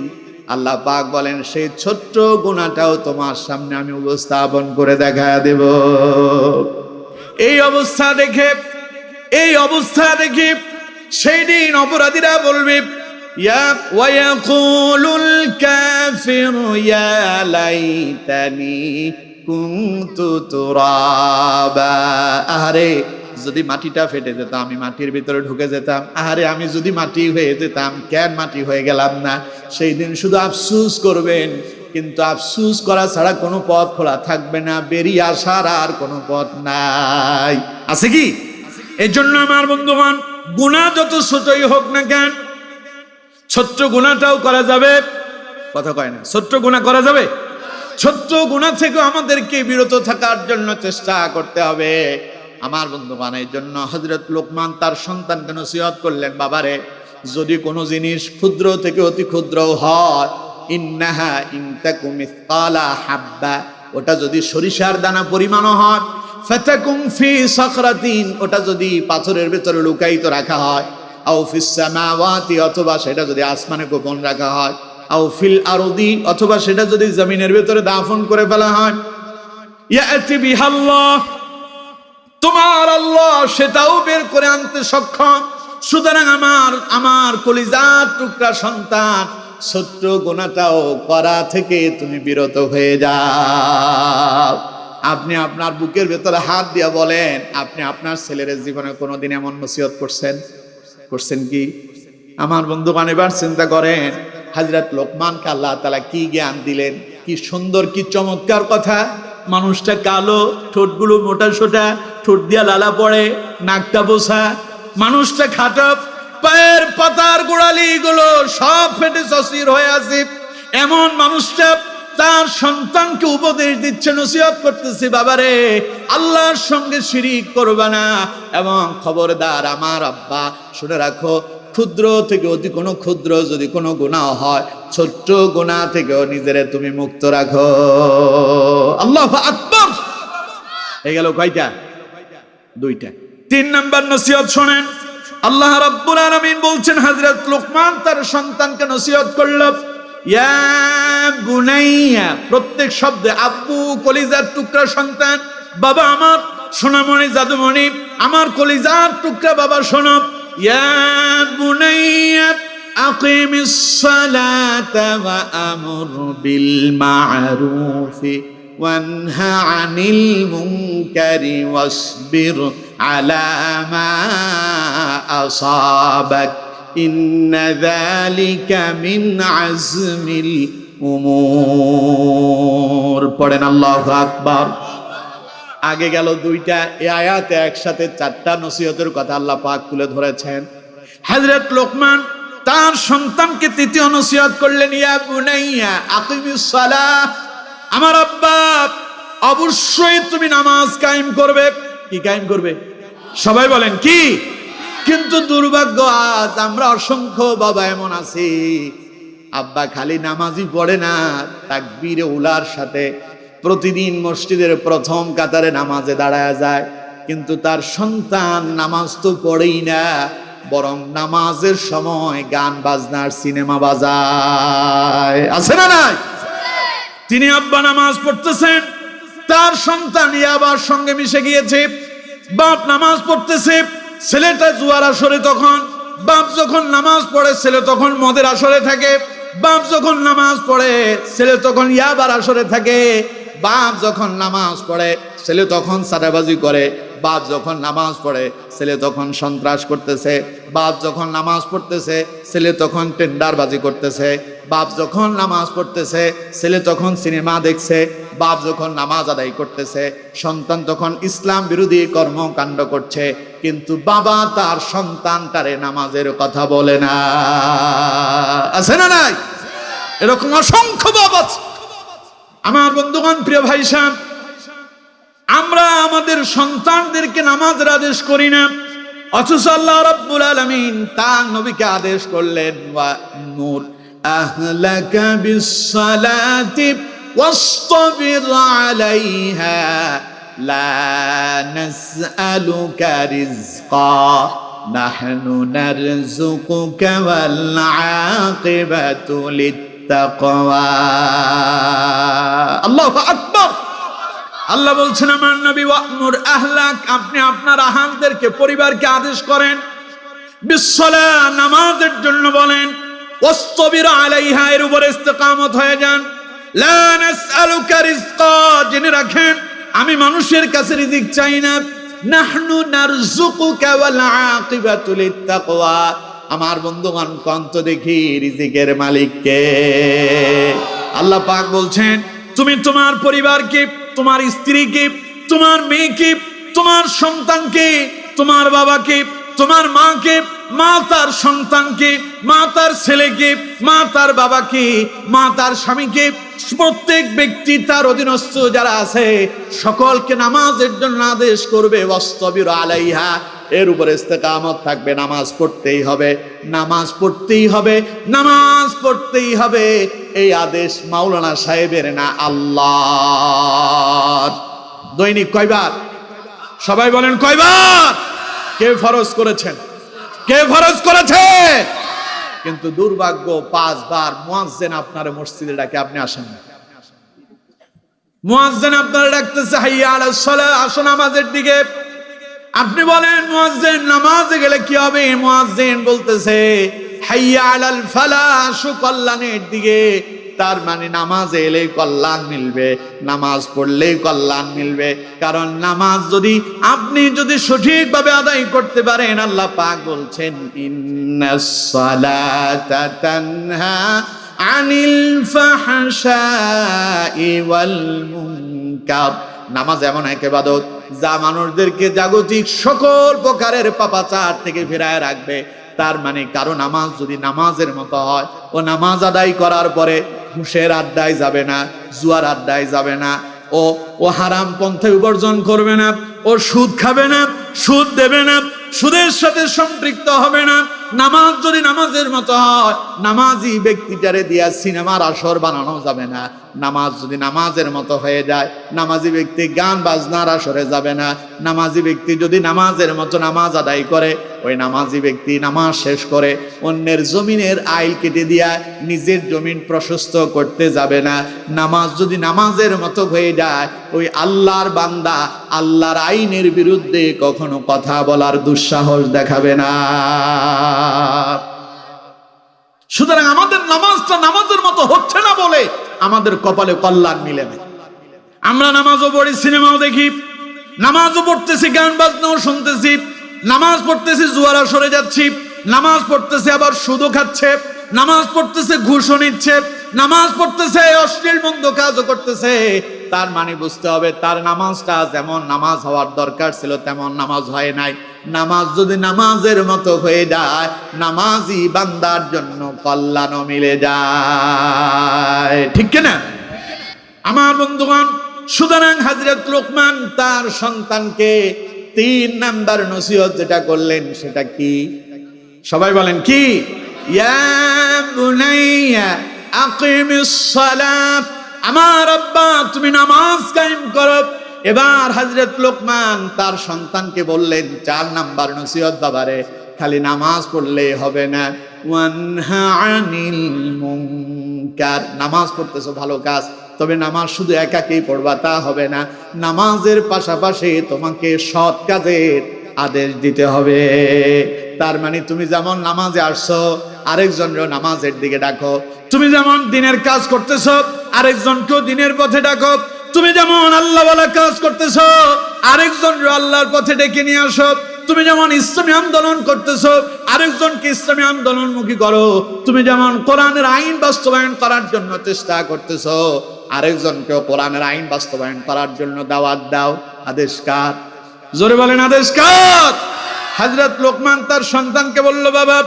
আল্লাহ পাক বলেন সেই ছোট্ট গুনাহটাও তোমার সামনে আমি উপস্থাপন করে দেখায় দেব। এই অবস্থা দেখে সেই দিন অপরাধীরা বলবে, ওয়া ইয়াকুলুল কাফিরু ইয়া লাইতানি কুনতু তুরাবা, আরে যদি মাটিটা ফেটে যেত, আমি মাটির ভিতরে ঢুকে যেতাম, আরে আমি যদি মাটি হয়ে যেতাম, কেন মাটি হয়ে গেলাম না? সেই দিন শুধু আফসোস করবেন, কিন্তু আফসোস করা ছাড়া কোনো পথ খোলা থাকবে না, বেরিয়ে আসার আর কোনো পথ নাই। আছে কি? এই জন্য আমার বন্ধুগণ, গুনাহ যত ছোটই হোক না কেন, ছোট্ট গুনাহটাও করা যাবে। কথা কয় না, ছোট্ট গুনাহ করা যাবে। ছোট্ট গুনাহ থেকে আমাদেরকে বিরত থাকার জন্য চেষ্টা করতে হবে। আমার বন্ধুগণ, এই জন্য হযরত লোকমান তার সন্তানকে নসিহত করলেন, বাবারে, যদি কোনো জিনিস ক্ষুদ্র থেকে অতি ক্ষুদ্র হয়, ইন্নাহা ইনতাকুম মিসকালা হাব্বা, ওটা যদি সরিষার দানা পরিমাণও হয়, ফাতাকুম ফি সাখরাতিন, ওটা যদি পাথরের ভেতরে লুকায়িত রাখা হয়, আও ফিস সামাওয়াতি, অথবা সেটা যদি আসমানে গোপন রাখা হয়, আও ফিল আরদি, অথবা সেটা যদি জমিনের ভেতরে দাফন করে ফেলা হয়, ইয়াতি বিহাল্লাহ, তোমার আল্লাহ সেটাও বের করে আনতে সক্ষম। সুতরাং আমার কলিজার টুকরা সন্তান, ছোট্ট গুনাহটাও করা থেকে তুমি বিরত হয়ে যাও। আপনি আপনার বুকের ভেতরে হাত দিয়া বলেন, আপনি আপনার ছেলের জীবনে কোনোদিন এমন নসিহত করছেন কি? আমার বন্ধুগণ, এবার চিন্তা করেন, হযরত লোকমানকে আল্লাহ তাআলা কি জ্ঞান দিলেন, কি সুন্দর, কি চমৎকার কথা। মানুষটা কালো, ঠোঁটগুলো মোটা সোটা, ঠোঁট দিয়া লালা পড়ে, নাকটা বোসা, মানুষটা খাটো, পায়ের পাতার গোড়ালি গুলো সব ফেটে চসির হয়ে আছে। এমন মানুষটা তার সন্তানকে উপদেশ দিচ্ছে, নসিহত করতেছে, বাবারে, আল্লাহর সঙ্গে শিরিক করবা না, এবং খবরদার আমার আব্বা শুনে রাখো, ক্ষুদ্র থেকে অতি কোনো ক্ষুদ্র যদি কোনো গুনাহ হয়, ছোট্ট গুনাহ থেকেও নিজেরে তুমি মুক্ত রাখো। আল্লাহু আকবার। হয়ে গেল কয়টা? দুইটা। 3 নাম্বার নসিহত শুনেন। আল্লাহ রাব্বুল আলামিন বলছেন, হযরত লোকমান তার সন্তানকে নসিহত করলো, ইয়া বুনাইয়া, প্রত্যেক শব্দে আব্বু, কলিজার টুকরা সন্তান, বাবা আমার, সোনামণি, জাদুমণি, আমার কলিজার টুকরা বাবা, শোনো, ইয়া বুনাইয়া আকিমিস সালাতা ওয়া আমুর বিল মা'রুফি ওয়ানহা আনিল মুনকারি ওয়াসবির আলা মা আসাবাক ইন্না যালিকা মিন আজমিল উমুর। পড়েন আল্লাহু আকবার। আগে গেল দুইটা, এই আয়াতে একসাথে 4টা নসিহতের কথা আল্লাহ পাক তুলে ধরেছেন। হযরত লোকমান তার সন্তানকে 3য় নসিহত করলেন, ইয়া বুনাইয়া আকিমিস সালাহ, আমার আব্বা, অবশ্যই তুমি নামাজ কায়েম করবে। কি কায়েম করবে? সবাই বলেন কি? কিন্তু দুর্ভাগ্য, আজ আমরা অসংখ্য বাবা এমন আছি, আব্বা খালি নামাজই পড়ে না, তাকবীরে উলার সাথে প্রতিদিন মসজিদের প্রথম কাতারে নামাজে দাঁড়ায় যায়, কিন্তু তার সন্তান নামাজ তো পড়েই না, বরং নামাজের সময় গান বাজনার সিনেমা বাজায়। আছে না নাই? তিনি আব্বা নামাজ পড়তেছেন, তার সন্তান ইয়াবার সঙ্গে মিশে গিয়েছে। বাপ নামাজ পড়তেছে, ছেলেটা জুয়ার আসরে, তখন বাপ যখন নামাজ পড়ে ছেলে তখন মদের আসরে থাকে, বাপ যখন নামাজ পড়ে ছেলে তখন ইয়াবার আসরে থাকে, বাপ যখন নামাজ পড়ে ছেলে তখন সাদাবাজি করে, বাপ যখন নামাজ পড়ে ছেলে তখন সন্ত্রাস করতেছে, বাপ যখন নামাজ পড়তেছে ছেলে তখন টেন্ডারবাজি করতেছে, বাপ যখন নামাজ পড়তেছে ছেলে তখন সিনেমা দেখছে, বাপ যখন নামাজ আদায় করতেছে সন্তান তখন ইসলাম বিরোধী কর্মকাণ্ড করছে, কিন্তু বাবা তার সন্তানটারে নামাজের কথা বলে না। আছে না নাই? এরকম অসংখ্য বাবা আছে। আমার বন্ধুগণ, প্রিয় ভাই সাহেব, আমরা আমাদের সন্তানদেরকে নামাজের আদেশ করি না, অথচ আল্লাহ রাব্বুল আলামিন তার নবীকে আদেশ করলেন, ওয়া'মুর আহলাকা বিস-সালাতি ওয়াসতাবির আলাইহা লা নাসআলুকা রিজকা নাহনু নারযুকুকা ওয়াল আকিবাতু লিত-তাকওয়া। আল্লাহু আকবার। আল্লাহ বলছেন, আমার নবী, ওয়া'মুর আহলাক, আপনি আপনার আহালদেরকে, পরিবারকে আদেশ করেন, বিস-সালাহ, নামাজের জন্য বলেন, ওয়াসতাবির আলাইহা, এর উপর ইস্তেকামত হয়ে যান, লা নাসআলুকা রিজকা, জেনে রাখেন আমি মানুষের কাছে রিজিক চাই না, নাহনু নারযুকুকা ওয়াল আকিবাতু লিত-তাকওয়া। আমার বন্ধুগণ, কন্ত দেখি রিজিকের মালিক কে? আল্লাহ পাক বলছেন, তুমি তোমার পরিবারকে, তোমার স্ত্রীকে, তোমার মেয়েকে, তোমার সন্তানকে, তোমার বাবাকে, তোমার মাকে, মা তার সন্তানকে, মা তার ছেলেকে, মা তার বাবাকে, মা তার স্বামীকে, প্রত্যেক ব্যক্তি তার অধীনস্থ যারা আছে সকলকে নামাজের জন্য আদেশ করবে, ওয়াসতাবিরু আলাইহা, এর উপরে ইস্তেকামত থাকবে, নামাজ পড়তেই হবে, নামাজ পড়তেই হবে, নামাজ পড়তেই হবে। এই আদেশ মাওলানা সাহেবের না, আল্লাহর। দৈনিক কয়বার? সবাই বলেন কয়বার? কে ফরজ করেছেন? কে ফরজ করেছে? কিন্তু দুর্ভাগ্য 5 বার মুয়াজ্জিন আপনার মসজিদে ডাকে, আপনি আসেন না। মুয়াজ্জিন আপনারা ডাকতেছে, হাইয়া আলাস সালাহ, আসো নামাজের দিকে। আপনি বলেন মুয়াজ্জিন নামাজে গেলে কি হবে? মুয়াজ্জিন বলতেছে হাইয়া আলাল ফালাহ, আসো কল্যাণের দিকে। তার মানে নামাজে এলে কল্যাণ মিলবে, নামাজ পড়লেই কল্যাণ মিলবে। কারণ নামাজ আপনি যদি সঠিকভাবে আদায় করতে পারেন, আল্লাহ পাক বলছেন ইন্নাস সালাতা তানহা আনিল ফাহশাই ওয়াল মুনকার। নামাজ এমন এক ইবাদত যা মানুষদেরকে জাগতিক সকল প্রকারের পাপাচার থেকে ফিরায় রাখবে। তার মানে কারো নামাজ যদি নামাজের মতো হয়, ও নামাজ আদায় করার পরে ঘুষের আড্ডায় যাবে না, জুয়ার আড্ডায় যাবে না, ও হারাম পন্থা বিবর্জন করবে না, ও সুদ খাবে না, সুদ দেবে না, সুদের সাথে সম্পৃক্ত হবে না। নামাজ যদি নামাজের মতো হয়, নামাজি ব্যক্তিটারে দিয়া সিনেমার আসর বানানো যাবে না। নামাজ যদি নামাজের মতো হয়ে যায়, নামাজি ব্যক্তি গান বাজনার আসরে যাবে না। নামাজি ব্যক্তি যদি নামাজের মতো নামাজ আদায় করে, ওই নামাজি ব্যক্তি নামাজ শেষ করে অন্যের জমিনের আইল কেটে দিয়া নিজের জমিন প্রশস্ত করতে যাবে না। নামাজ যদি নামাজের মতো হয়ে যায়, ওই আল্লাহর বান্দা আল্লাহর আইনের বিরুদ্ধে কখনো কথা বলার দুঃসাহস দেখাবে না। সুতরাং আমাদের নামাজটা নামাজের মতো হচ্ছে না বলে আমাদের কপালে কল্যাণ মিলে না। আমরা নামাজও পড়ি, সিনেমাও দেখি, নামাজও পড়তেছি, গান বাজনাও শুনতেছি, নামাজ পড়তেছি, জুয়ার আসরে যাচ্ছি, নামাজ পড়তেছে আবার সুদও খাচ্ছে, নামাজ পড়তেছে ঘুষও নিচ্ছে, নামাজ পড়তেছে অশ্লীল মন্দ কাজও করতেছে। তার মানে বুঝতে হবে তার নামাজটা যেমন নামাজ হওয়ার দরকার ছিল তেমন নামাজ হয় নাই। নামাজ যদি নামাজের মতো হয়ে যায়, নামাজি বান্দার জন্য কল্যাণও মিলে যায়, ঠিক কিনা আমার বন্ধুগণ? সুতরাং হযরত লোকমান তার সন্তানকে 3 নাম্বার নসিহত যেটা করলেন সেটা কি? সবাই বলেন কি? ইয়া বুনাইয়া আকিমিস সালাত, আমার আব্বা তুমি নামাজ কায়েম করো। এবার হযরত লোকমান তার সন্তানকে বললেন 4 নাম্বার নসিহত, বাবারে খালি নামাজ পড়লেই হবে না, ওয়ানহা আনিল মুনকার, নামাজ পড়তেছো ভালো কাজ, তবে নামাজ শুধু একাকেই পড়বা তা হবে না, নামাজের পাশাপাশি তোমাকে সৎ কাজের আদেশ দিতে হবে। তার মানে তুমি যেমন নামাজে আসছো, আরেকজনকেও নামাজের দিকে ডাকো। তুমি যেমন দিনের কাজ করতেছো, আরেকজনকেও দিনের পথে ডাকো। তুমি যেমন আল্লাহওয়ালা কাজ করতেছো, আরেকজনকে আল্লাহর পথে ডেকে নিয়ে আসো। তুমি যেমন ইসলামী আন্দোলন করতেছো, আরেকজনকে ইসলামী আন্দোলনমুখী করো। তুমি যেমন কোরআনের আইন বাস্তবায়ন করার জন্য চেষ্টা করতেছো, আরেকজনকেও কোরআনের আইন বাস্তবায়ন করার জন্য দাওয়াত দাও। আদেশ কার? জোরে বলেন আদেশ কার? হযরত লোকমান তার সন্তানকে বলল, বাবা,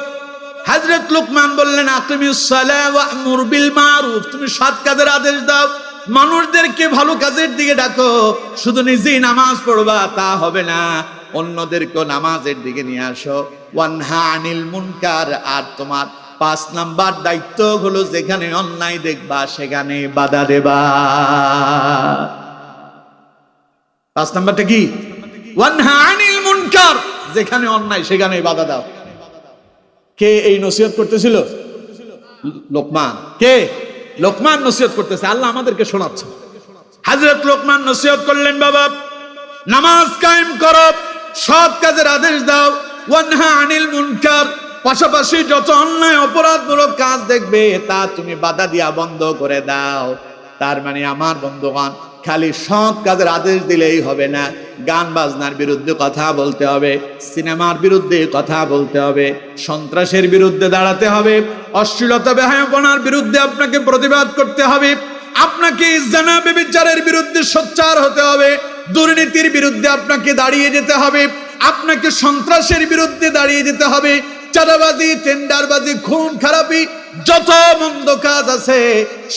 হযরত লোকমান বললেন আকিমিস সালাহ ওয়া'মুর বিল মারুফ, তুমি সৎ কাজের আদেশ দাও, মানুষদেরকে ভালো কাজের দিকে ডাকো। শুধু নিজেই নামাজ পড়বা তা হবে না, অন্যদেরকেও নামাজের দিকে নিয়ে আসো। ওয়ানহা আনিল মুনকার, আর তোমার 5 নাম্বার দায়িত্ব হলো যেখানে অন্যায় দেখবা সেখানে বাধা দেবা। 5 নাম্বারটা কি? ওয়ানহা আনিল মুনকার, যেখানে অন্যায় সেখানে বাধা দাও। কে এই নসিহত করতেছিল? লোকমান। কে? লোকমান নসিহত করতেছে, আল্লাহ আমাদেরকে শোনাচ্ছে। হযরত লোকমান নসিহত করলেন, বাবা নামাজ কায়েম করো, সৎ কাজের আদেশ দাও, ওয়ানহা আনিল মুনকার, পাশাপাশি যত অন্যায় অপরাধমূলক কাজ দেখবে তা তুমি বাধা দিয়া বন্ধ করে দাও। তার মানে আমার বন্ধুগণ, খালি সৎ কাজের আদেশ দিলেই হবে না, গান বাজনার বিরুদ্ধে কথা বলতে হবে, সিনেমার বিরুদ্ধে কথা বলতে হবে, সন্ত্রাসের বিরুদ্ধে দাঁড়াতে হবে, অশ্লীলতা বেহায়াপনার বিরুদ্ধে আপনাকে প্রতিবাদ করতে হবে, আপনাকে জিনা ব্যভিচারের বিরুদ্ধে সোচ্চার হতে হবে, দুর্নীতির বিরুদ্ধে আপনাকে দাঁড়িয়ে যেতে হবে, আপনাকে সন্ত্রাসের বিরুদ্ধে দাঁড়িয়ে যেতে হবে, চাঁদাবাজি, টেন্ডারবাজি, খুন খারাপি যত মন্দ কাজ আছে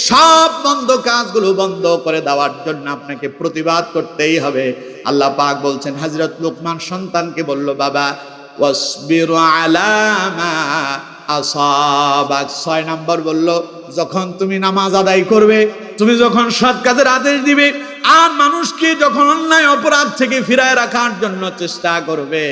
সব মন্দ কাজগুলো বন্ধ করে দেওয়ার জন্য আপনাকে প্রতিবাদ করতেই হবে। আল্লাহ পাক বলছেন, হযরত লোকমান সন্তানকে বলল, বাবা ওয়াসবির আলা মা আসাবাক। 6 নম্বর বলল, যখন তুমি নামাজ আদায় করবে, তুমি যখন সৎ কাজের আদেশ দিবে, আর মানুষকে যখন অন্যায় অপরাধ থেকে ফিরায় রাখার জন্য চেষ্টা করবে,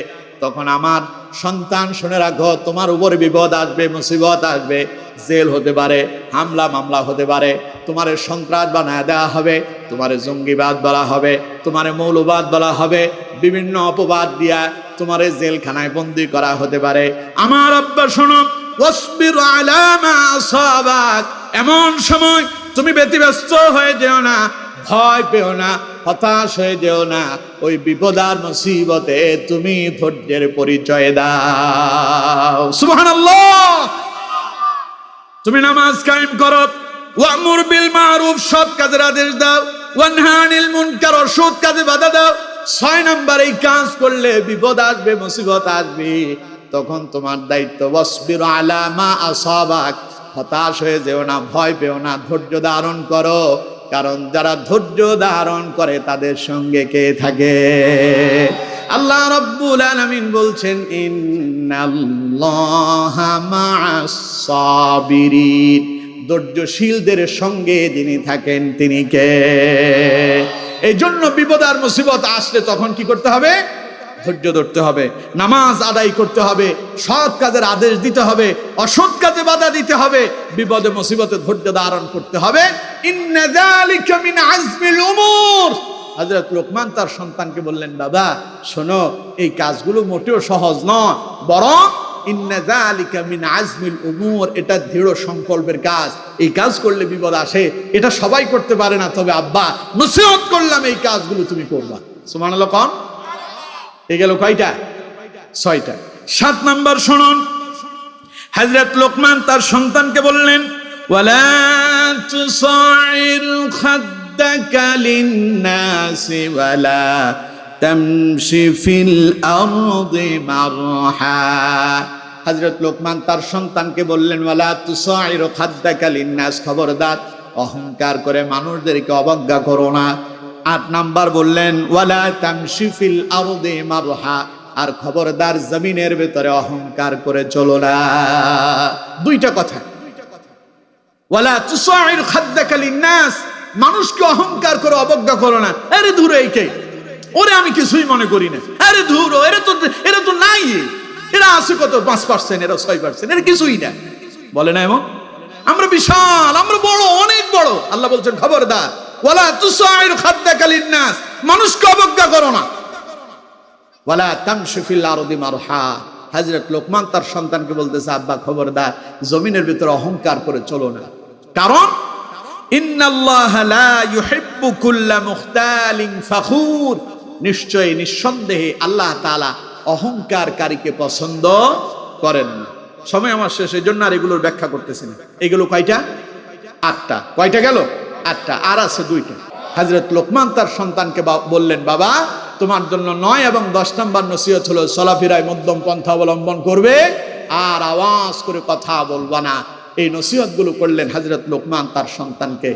তখন আমার সন্তান শুনে রাখো, তোমার উপরে বিপদ আসবে, মুসিবত আসবে, জেল হতে পারে, হামলা মামলা হতে পারে, তোমারে সন্ত্রাস বানায় দেওয়া হবে, তোমারে জঙ্গিবাদ বলা হবে, তোমারে মৌলবাদ বলা হবে, বিভিন্ন অপবাদ দিয়া তোমারে জেলখানায় বন্দী করা হতে পারে। আমার আব্বা শোনো, ওয়াসবির আলা মা আসাবাক। এমন সময় তুমি ব্যতিব্যস্ত হয়ে যেও না, ভয় পেও না, হতাশ হয়ে যেও না। ওই বিপদ আর মুসিবতে তুমি ধৈর্যের পরিচয় দাও। সুবহানাল্লাহ। তুমি নামাজ কায়েম করো, ওয়ামুর বিল মারুফ, সৎ কাজের আদেশ দাও, ওয়ানহা আনিল মুনকার, অসৎ কাজে বাধা দাও। 6 নম্বর এই কাজ করলে বিপদ আসবে, মুসিবত আসবে, তখন তোমার দায়িত্ব ওয়াসবির আলা মা আসাবাক। হতাশ হয়ে যেও না, ভয় পেও না, ধৈর্য ধারণ করো, কারণ যারা ধৈর্য ধারণ করে তাদের সঙ্গে কে থাকে? আল্লাহ রাব্বুল আলামিন বলছেন, ইন্নাল্লাহা মা'আস সাবিরিন। ধৈর্যশীলদের সঙ্গে যিনি থাকেন তিনি কে? এই জন্য বিপদ আর মুসিবত আসলে তখন কি করতে হবে? ধৈর্য ধরতে হবে, নামাজ আদায় করতে হবে, সৎ কাজের আদেশ দিতে হবে, অসৎ কাজে বাধা দিতে হবে, বিপদে মুসিবতে ধৈর্য ধারণ করতে হবে। ইন্না যালিকা মিন আজমিল উমুর। হযরত লোকমান তার সন্তানকে বললেন, বাবা শোনো, এই কাজগুলো মোটেও সহজ নয়, বরং ইন্না যালিকা মিন আজমিল উমুর, এটা দৃঢ় সংকল্পের কাজ। এই কাজ করলে বিপদ আসে, এটা সবাই করতে পারে না, তবে আব্বা নসিহত করলাম এই কাজগুলো তুমি করবা। সুবহানাল্লাহ। কোন এ গেল কয়টা? 6টা। 7 নম্বর শুনুন, হযরত লোকমান তার সন্তানকে বললেন, ওয়ালা তুসাইর খাদ্দাকা লিন-নাসি ওয়ালা তামশি ফিল আরদি মারহা। হযরত লোকমান তার সন্তানকে বললেন, ওয়ালা তুসাইর খাদ্দাকা লিন-নাস, খবরদার অহংকার করে মানুষদেরকে অবজ্ঞা করো না। 8 নাম্বার বললেন, ওয়ালা তামশি ফিল আরদি মারহা, আর খবরদার জমিনের ভিতরে অহংকার করে চলো না। 2টা কথা। ওয়ালা তুসাইর খাদ্দাকা লিন-নাস, মানুষকে অহংকার করে অবজ্ঞা করো না। আরে ধুরো এইকে, ওরে আমি কিছুই মনে করি না, আরে ধুরো, এরা তো নাই, এরা আছে কত 5%, এরা 6%, এরা কিছুই না, বলে না এমন? আমরা বিশাল, আমরা বড়, অনেক বড়। আল্লাহ বলছেন, খবরদার, ওয়ালা তুসাইর খাদ্দাকা লিন-নাস, মানুষকে অবজ্ঞা করো না। ওয়ালা তামশি ফিল আরদি মারহা। হযরত লোকমান তার সন্তানকে বলতেছে, আব্বা খবরদার জমিনের ভিতরে অহংকার করে চলো না, কারণ ইন্নাল্লাহা লা ইউহিব্বু কুল্লা মুখতালিন ফাখুর, নিশ্চয়ই নিঃসন্দেহে আল্লাহ তাআলা অহংকারকারীকে পছন্দ করেন না। সময় আমার শেষ, এই জন্য আর এগুলোর ব্যাখ্যা করতেছি না। এগুলো কয়টা? 8টা। কয়টা গেল? 8টা, আর আছে 2টা। হযরত লোকমান তার সন্তানকে বললেন, বাবা তোমার জন্য 9 এবং 10 নম্বর নসিহত হলো, চলাফেরায় মধ্যম পন্থা অবলম্বন করবে, আর আওয়াজ করে কথা বলবা না। এই নসিহতগুলো করলেন হযরত লোকমান তার সন্তানকে।